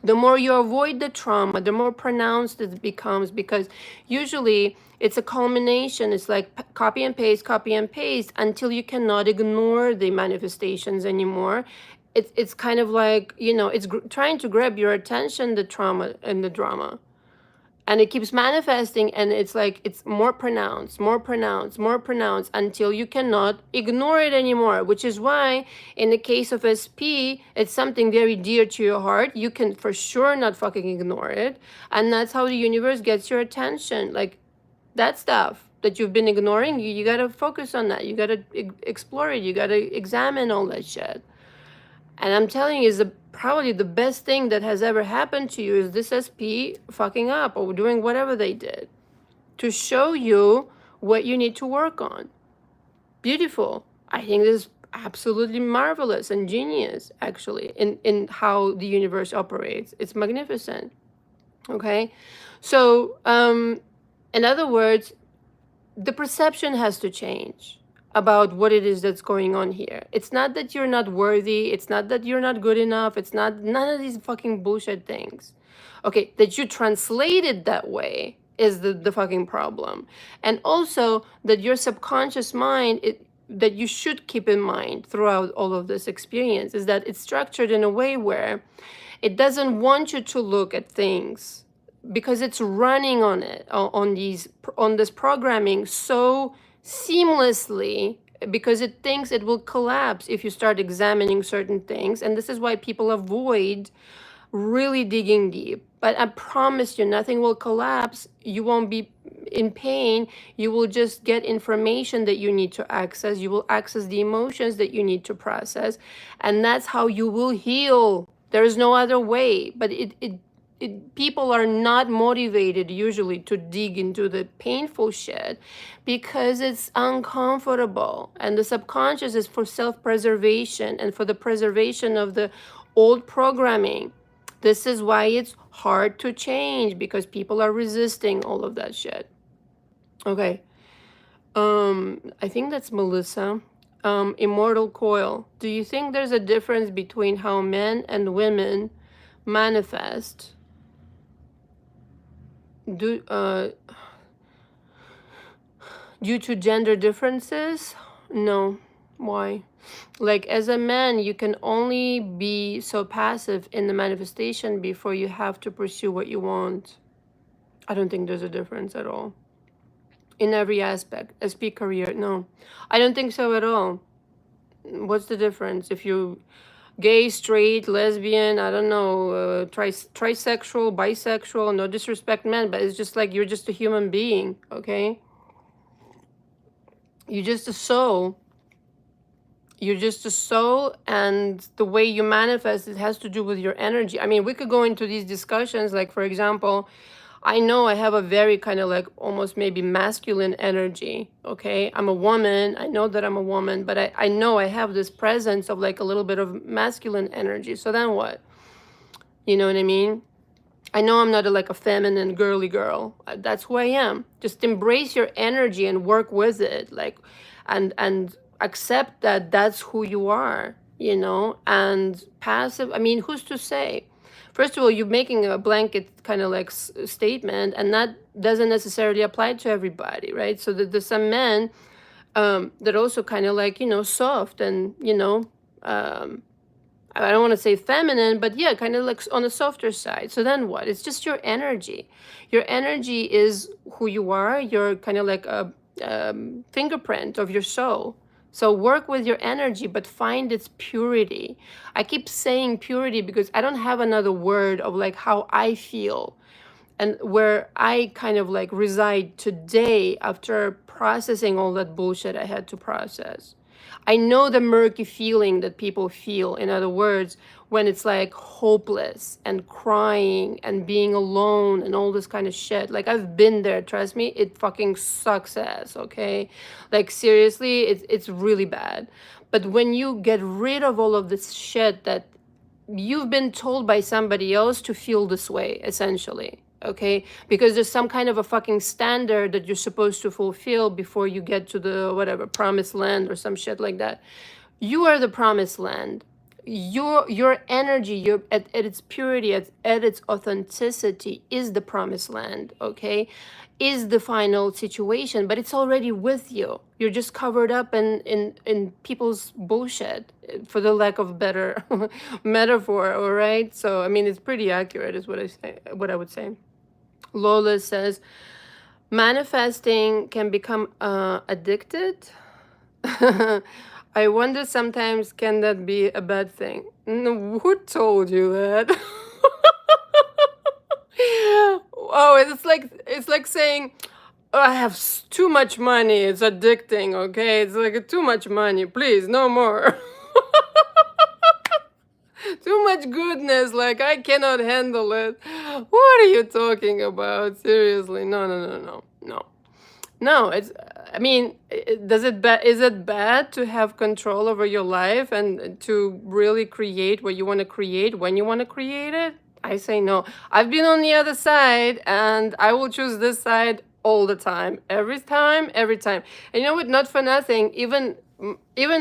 the more you avoid the trauma, the more pronounced it becomes, because usually it's a culmination. It's like copy and paste until you cannot ignore the manifestations anymore. It's kind of like, it's trying to grab your attention, the trauma and the drama. And it keeps manifesting, and it's like it's more pronounced until you cannot ignore it anymore, which is why in the case of SP, it's something very dear to your heart. You can for sure not fucking ignore it, and that's how the universe gets your attention. Like that stuff that you've been ignoring, you got to focus on that. You got to explore it. You got to examine all that shit. And I'm telling you, probably the best thing that has ever happened to you is this SP fucking up or doing whatever they did to show you what you need to work on. Beautiful. I think this is absolutely marvelous and genius, actually, in how the universe operates. It's magnificent. Okay? So, in other words, the perception has to change about what it is that's going on here. It's not that you're not worthy. It's not that you're not good enough. It's not none of these fucking bullshit things. Okay, that you translate it that way is the fucking problem. And also that your subconscious mind, that you should keep in mind throughout all of this experience, is that it's structured in a way where it doesn't want you to look at things, because it's running on this programming so seamlessly, because it thinks it will collapse if you start examining certain things. And this is why people avoid really digging deep. But I promise you, nothing will collapse. You won't be in pain. You will just get information that you need to access. You will access the emotions that you need to process. And that's how you will heal. There is no other way. But people are not motivated usually to dig into the painful shit because it's uncomfortable. And the subconscious is for self-preservation and for the preservation of the old programming. This is why it's hard to change, because people are resisting all of that shit. Okay. I think that's Melissa. Immortal Coil. Do you think there's a difference between how men and women manifest due to gender differences? No. Why? Like, as a man, you can only be so passive in the manifestation before you have to pursue what you want. I don't think there's a difference at all. In every aspect. SP career, no. I don't think so at all. What's the difference? If you gay, straight, lesbian, I don't know, trisexual, bisexual, no disrespect, man, but it's just like you're just a human being, okay? You're just a soul. You're just a soul, and the way you manifest it has to do with your energy. I mean, we could go into these discussions, like, for example, I know I have a very kind of like almost maybe masculine energy, okay? I'm a woman. I know that I'm a woman, but I know I have this presence of like a little bit of masculine energy. So then what? You know what I mean? I know I'm not like a feminine girly girl. That's who I am. Just embrace your energy and work with it, like, and accept that that's who you are, you know. And passive. I mean, who's to say? First of all, you're making a blanket kind of like statement, and that doesn't necessarily apply to everybody, right? So that there's some men that also kind of like, you know, soft and, you know, I don't want to say feminine, but yeah, kind of like on the softer side. So then what? It's just your energy. Your energy is who you are. You're kind of like a fingerprint of your soul. So work with your energy, but find its purity. I keep saying purity because I don't have another word of like how I feel and where I kind of like reside today after processing all that bullshit I had to process. I know the murky feeling that people feel, in other words, when it's like hopeless and crying and being alone and all this kind of shit. Like, I've been there, trust me, it fucking sucks ass, okay? Like, seriously, it's really bad. But when you get rid of all of this shit that you've been told by somebody else to feel this way, essentially, okay? Because there's some kind of a fucking standard that you're supposed to fulfill before you get to the whatever promised land or some shit like that. You are the promised land. Your energy, your at its purity, at its authenticity is the promised land, okay? Is the final situation, but it's already with you. You're just covered up in people's bullshit, for the lack of better metaphor, all right? So I mean, it's pretty accurate is what I would say. Lola says, manifesting can become addicted. I wonder sometimes, can that be a bad thing? No, who told you that? Oh, it's like saying, oh, I have too much money. It's addicting, okay? It's like too much money. Please, no more. Too much goodness, like I cannot handle it. What are you talking about? Seriously, no. It's, I mean, is it bad to have control over your life and to really create what you want to create when you want to create it? I say no. I've been on the other side, and I will choose this side all the time, every time, every time. And you know what? Not for nothing. Even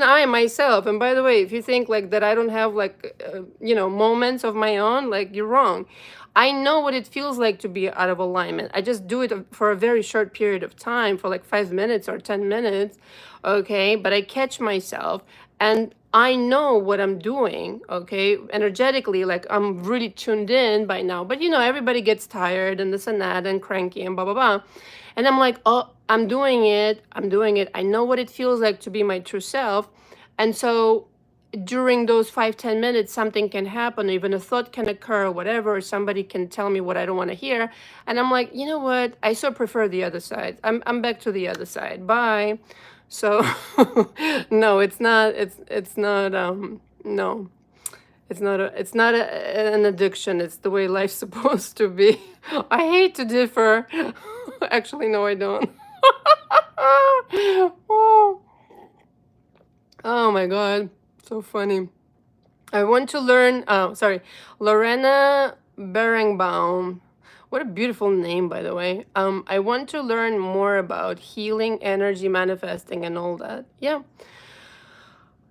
I myself. And by the way, if you think like that, I don't have like you know, moments of my own, like, you're wrong. I know what it feels like to be out of alignment. I just do it for a very short period of time, for like 5 minutes or 10 minutes, okay? But I catch myself, and I know what I'm doing, okay? Energetically, like, I'm really tuned in by now. But you know, everybody gets tired and this and that and cranky and blah, blah, blah. And I'm like, oh, I'm doing it. I know what it feels like to be my true self. And so during those 5-10 minutes, something can happen, even a thought can occur or whatever, or somebody can tell me what I don't want to hear. And I'm like, you know what? I so prefer the other side. I'm back to the other side. Bye. So no, it's not, no. It's not an addiction. It's the way life's supposed to be. I hate to differ. Actually, no, I don't. Oh my God. So funny. I want to learn, oh, sorry, Lorena Beringbaum. What a beautiful name, by the way. I want to learn more about healing, energy, manifesting, and all that. Yeah.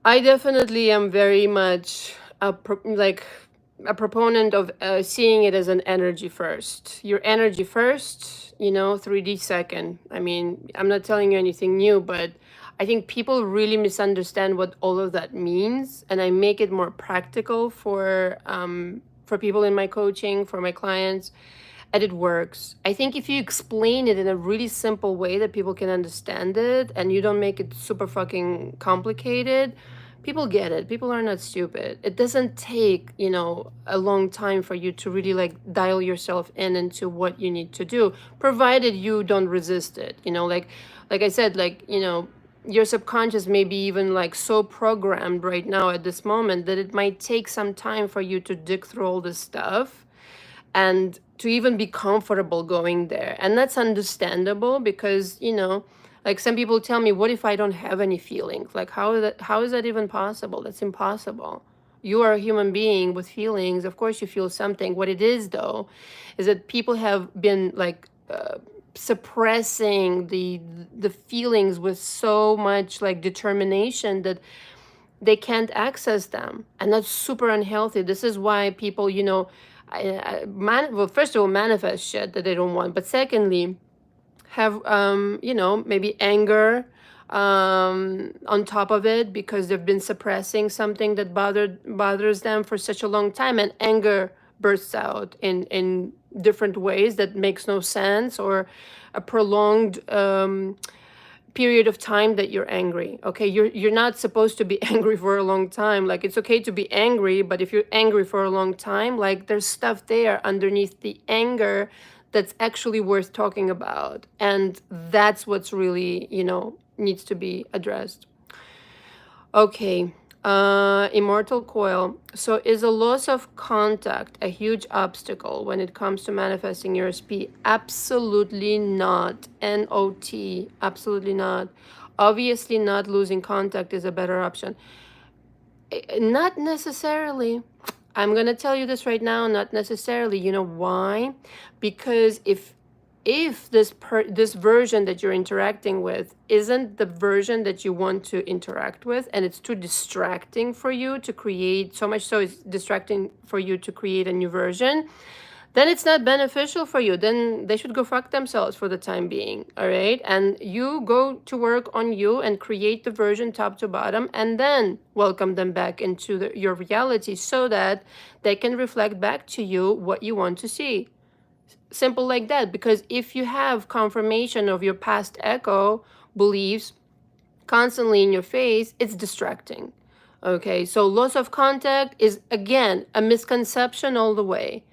I definitely am very much a proponent of seeing it as an energy first. Your energy first, you know, 3D second. I mean, I'm not telling you anything new, but I think people really misunderstand what all of that means, and I make it more practical for people in my coaching, for my clients. and it works. I think if you explain it in a really simple way that people can understand it, and you don't make it super fucking complicated, people get it. People are not stupid. It doesn't take, a long time for you to really like dial yourself in into what you need to do, provided you don't resist it. Like I said, your subconscious may be even like so programmed right now at this moment that it might take some time for you to dig through all this stuff and to even be comfortable going there. And that's understandable because, like some people tell me, what if I don't have any feelings? Like how is that even possible? That's impossible. You are a human being with feelings. Of course you feel something. What it is though, is that people have been like suppressing the feelings with so much like determination that they can't access them, and that's super unhealthy. This is why people, well, first of all, manifest shit that they don't want, but secondly, have maybe anger on top of it because they've been suppressing something that bothers them for such a long time, and anger bursts out in different ways that makes no sense, or a prolonged period of time that you're angry. Okay, you're not supposed to be angry for a long time. Like, it's okay to be angry, but if you're angry for a long time, like, there's stuff there underneath the anger that's actually worth talking about, and that's what's really, needs to be addressed. Okay. Immortal Coil. So is a loss of contact a huge obstacle when it comes to manifesting your SP? Absolutely not. NOT. Absolutely not. Obviously not losing contact is a better option. Not necessarily. I'm going to tell you this right now, not necessarily. You know why? Because if this version that you're interacting with isn't the version that you want to interact with, and it's too distracting for you to create, so much so it's distracting for you to create a new version, then it's not beneficial for you. Then they should go fuck themselves for the time being. All right. And you go to work on you and create the version top to bottom, and then welcome them back into your reality so that they can reflect back to you what you want to see. Simple like that. Because if you have confirmation of your past echo beliefs constantly in your face, it's distracting. Okay, so loss of contact is, again, a misconception all the way.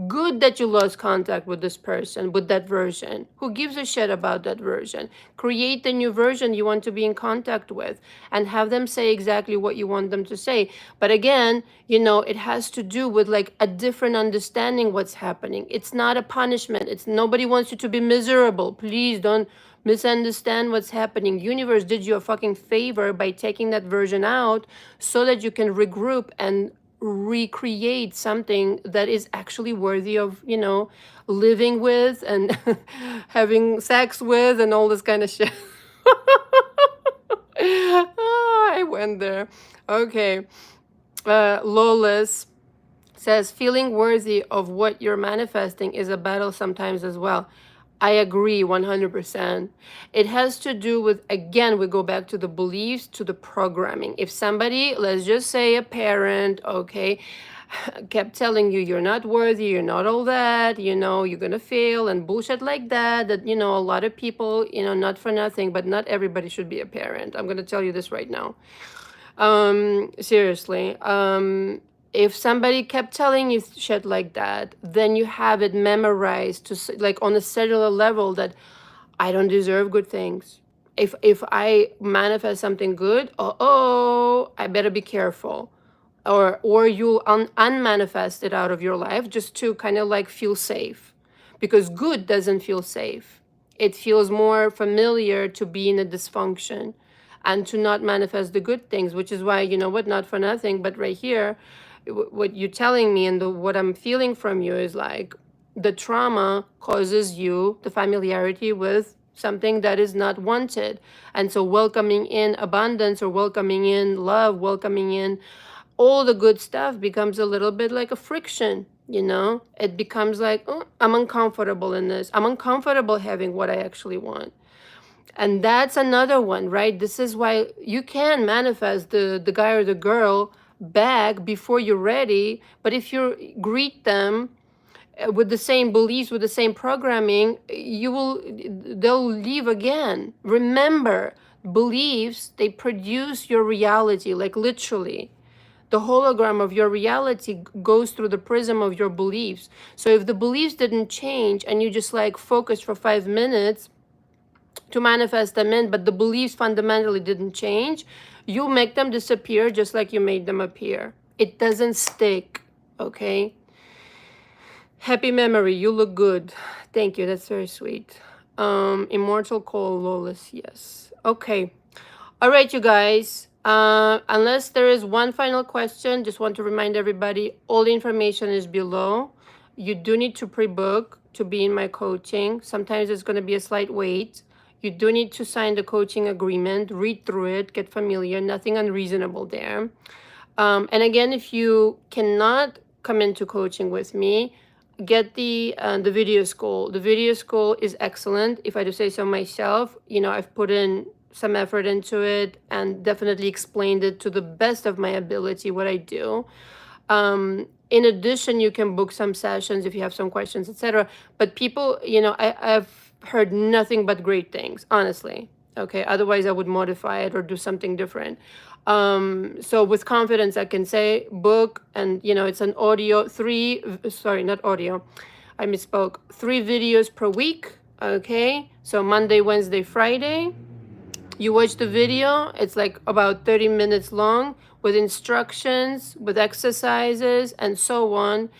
Good that you lost contact with this person, with that version. Who gives a shit about that version? Create the new version you want to be in contact with and have them say exactly what you want them to say. But again, it has to do with like a different understanding what's happening. It's not a punishment. It's nobody wants you to be miserable. Please don't misunderstand what's happening. Universe did you a fucking favor by taking that version out so that you can regroup and recreate something that is actually worthy of, living with and having sex with and all this kind of shit. I went there. Okay. Lawless says feeling worthy of what you're manifesting is a battle sometimes as well. I agree 100%. It has to do with, again, we go back to the beliefs, to the programming. If somebody, let's just say a parent, okay, kept telling you you're not worthy, you're not all that, you're going to fail and bullshit like that, a lot of people, not for nothing, but not everybody should be a parent. I'm going to tell you this right now. Seriously. If somebody kept telling you shit like that, then you have it memorized to like on a cellular level that I don't deserve good things. If I manifest something good, I better be careful. Or you'll unmanifest it out of your life just to kind of like feel safe. Because good doesn't feel safe. It feels more familiar to be in a dysfunction and to not manifest the good things, which is why, not for nothing, but right here, what you're telling me and what I'm feeling from you is like the trauma causes you the familiarity with something that is not wanted. And so welcoming in abundance or welcoming in love, welcoming in all the good stuff becomes a little bit like a friction, It becomes like, oh, I'm uncomfortable in this. I'm uncomfortable having what I actually want. And that's another one, right? This is why you can manifest the guy or the girl back before you're ready. But if you greet them with the same beliefs, with the same programming, they'll leave again. Remember, beliefs, they produce your reality, like literally. The hologram of your reality goes through the prism of your beliefs. So if the beliefs didn't change and you just like focused for 5 minutes to manifest them in, but the beliefs fundamentally didn't change, you make them disappear just like you made them appear. It doesn't stick, okay? Happy memory, you look good. Thank you, that's very sweet. Immortal Call, Lawless, yes. Okay. All right, you guys. Unless there is one final question, just want to remind everybody, all the information is below. You do need to pre-book to be in my coaching. Sometimes there's going to be a slight wait. You do need to sign the coaching agreement, read through it, get familiar, nothing unreasonable there. And again, if you cannot come into coaching with me, get the video school. The video school is excellent. If I do say so myself, you know, I've put in some effort into it and definitely explained it to the best of my ability what I do. In addition, you can book some sessions if you have some questions, etc. But people, you know, I've heard nothing but great things, honestly. Okay, otherwise I would modify it or do something different. So with confidence, I can say book, and you know, it's an audio, not audio, I misspoke, 3 videos per week. Okay, so Monday, Wednesday, Friday. You watch the video, it's like about 30 minutes long with instructions, with exercises, and so on.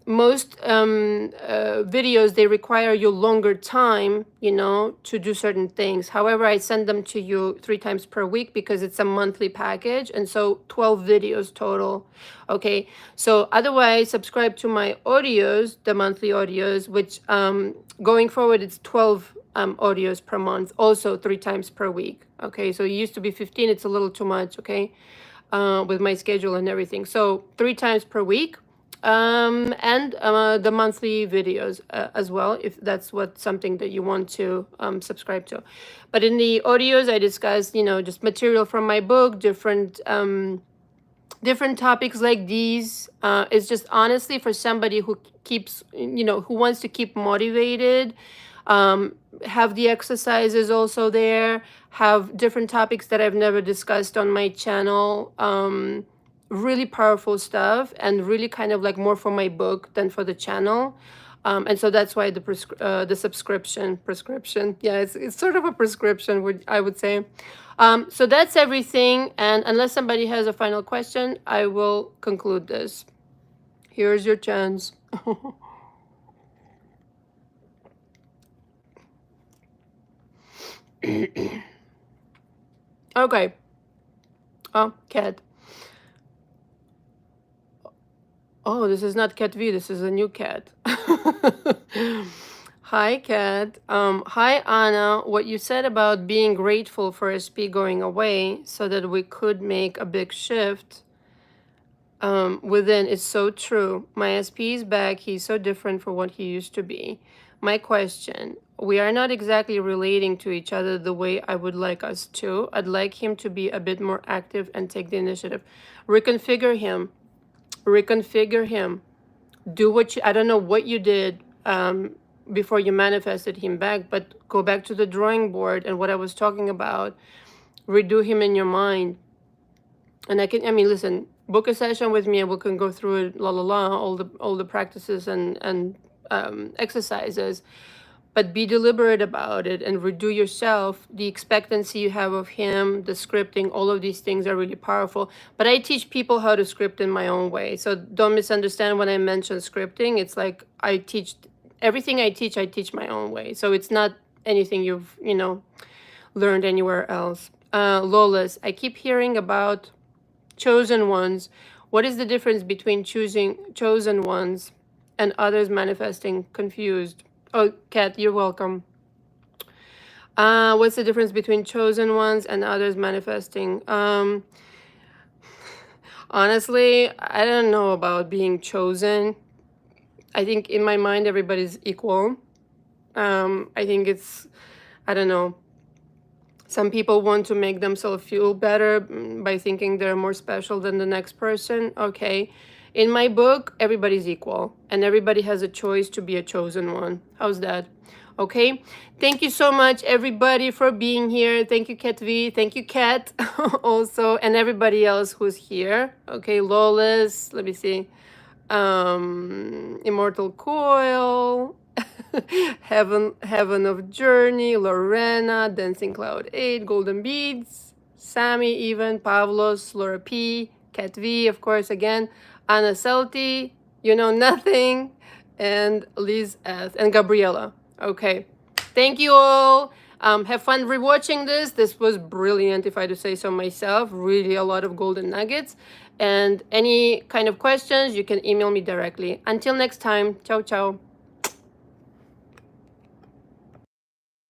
Most videos, they require you longer time, you know, to do certain things. However, I send them to you 3 times per week because it's a monthly package. And so 12 videos total. Okay. So otherwise, subscribe to my audios, the monthly audios, which going forward, it's 12 audios per month, also 3 times per week. Okay. So it used to be 15. It's a little too much. Okay. With my schedule and everything. So 3 times per week. And the monthly videos as well, if that's something that you want to subscribe to. But in the audios, I discussed, you know, just material from my book, different topics like these. It's just honestly for somebody who keeps, you know, who wants to keep motivated. Have the exercises also there, have different topics that I've never discussed on my channel. Really powerful stuff, and really kind of like more for my book than for the channel. And so that's why the prescription. Yeah, it's sort of a prescription, I would say. So that's everything. And unless somebody has a final question, I will conclude this. Here's your chance. Okay. Oh, cat. Oh, this is not Cat V. This is a new cat. Hi, Cat. Hi, Anna. What you said about being grateful for SP going away so that we could make a big shift within is so true. My SP is back. He's so different from what he used to be. My question, we are not exactly relating to each other the way I would like us to. I'd like him to be a bit more active and take the initiative. Reconfigure him. Do what I don't know what you did before you manifested him back, but go back to the drawing board and what I was talking about. Redo him in your mind. And listen, book a session with me and we can go through it, all the practices and exercises. But be deliberate about it and redo yourself. The expectancy you have of him, the scripting, all of these things are really powerful. But I teach people how to script in my own way. So don't misunderstand when I mention scripting. It's like everything I teach my own way. So it's not anything you've, you know, learned anywhere else. Lawless, I keep hearing about chosen ones. What is the difference between choosing chosen ones and others manifesting? Confused. Oh, Kat, you're welcome. What's the difference between chosen ones and others manifesting? Honestly, I don't know about being chosen. I think in my mind, everybody's equal. I think I don't know. Some people want to make themselves feel better by thinking they're more special than the next person. Okay. In my book, everybody's equal and everybody has a choice to be a chosen one. How's that? Okay. Thank you so much, everybody, for being here. Thank you, Kat V. Thank you, Kat, also, and everybody else who's here. Okay, Lawless. Let me see. Immortal Coil. Heaven of Journey, Lorena, Dancing Cloud 8, Golden Beads, Sammy, even Pavlos, Laura P, Kat V, of course, again, Anna Selti, You Know Nothing, and Liz S, and Gabriella. Okay, thank you all. Have fun rewatching this. This was brilliant, if I do say so myself. Really a lot of golden nuggets. And any kind of questions, you can email me directly. Until next time, ciao, ciao.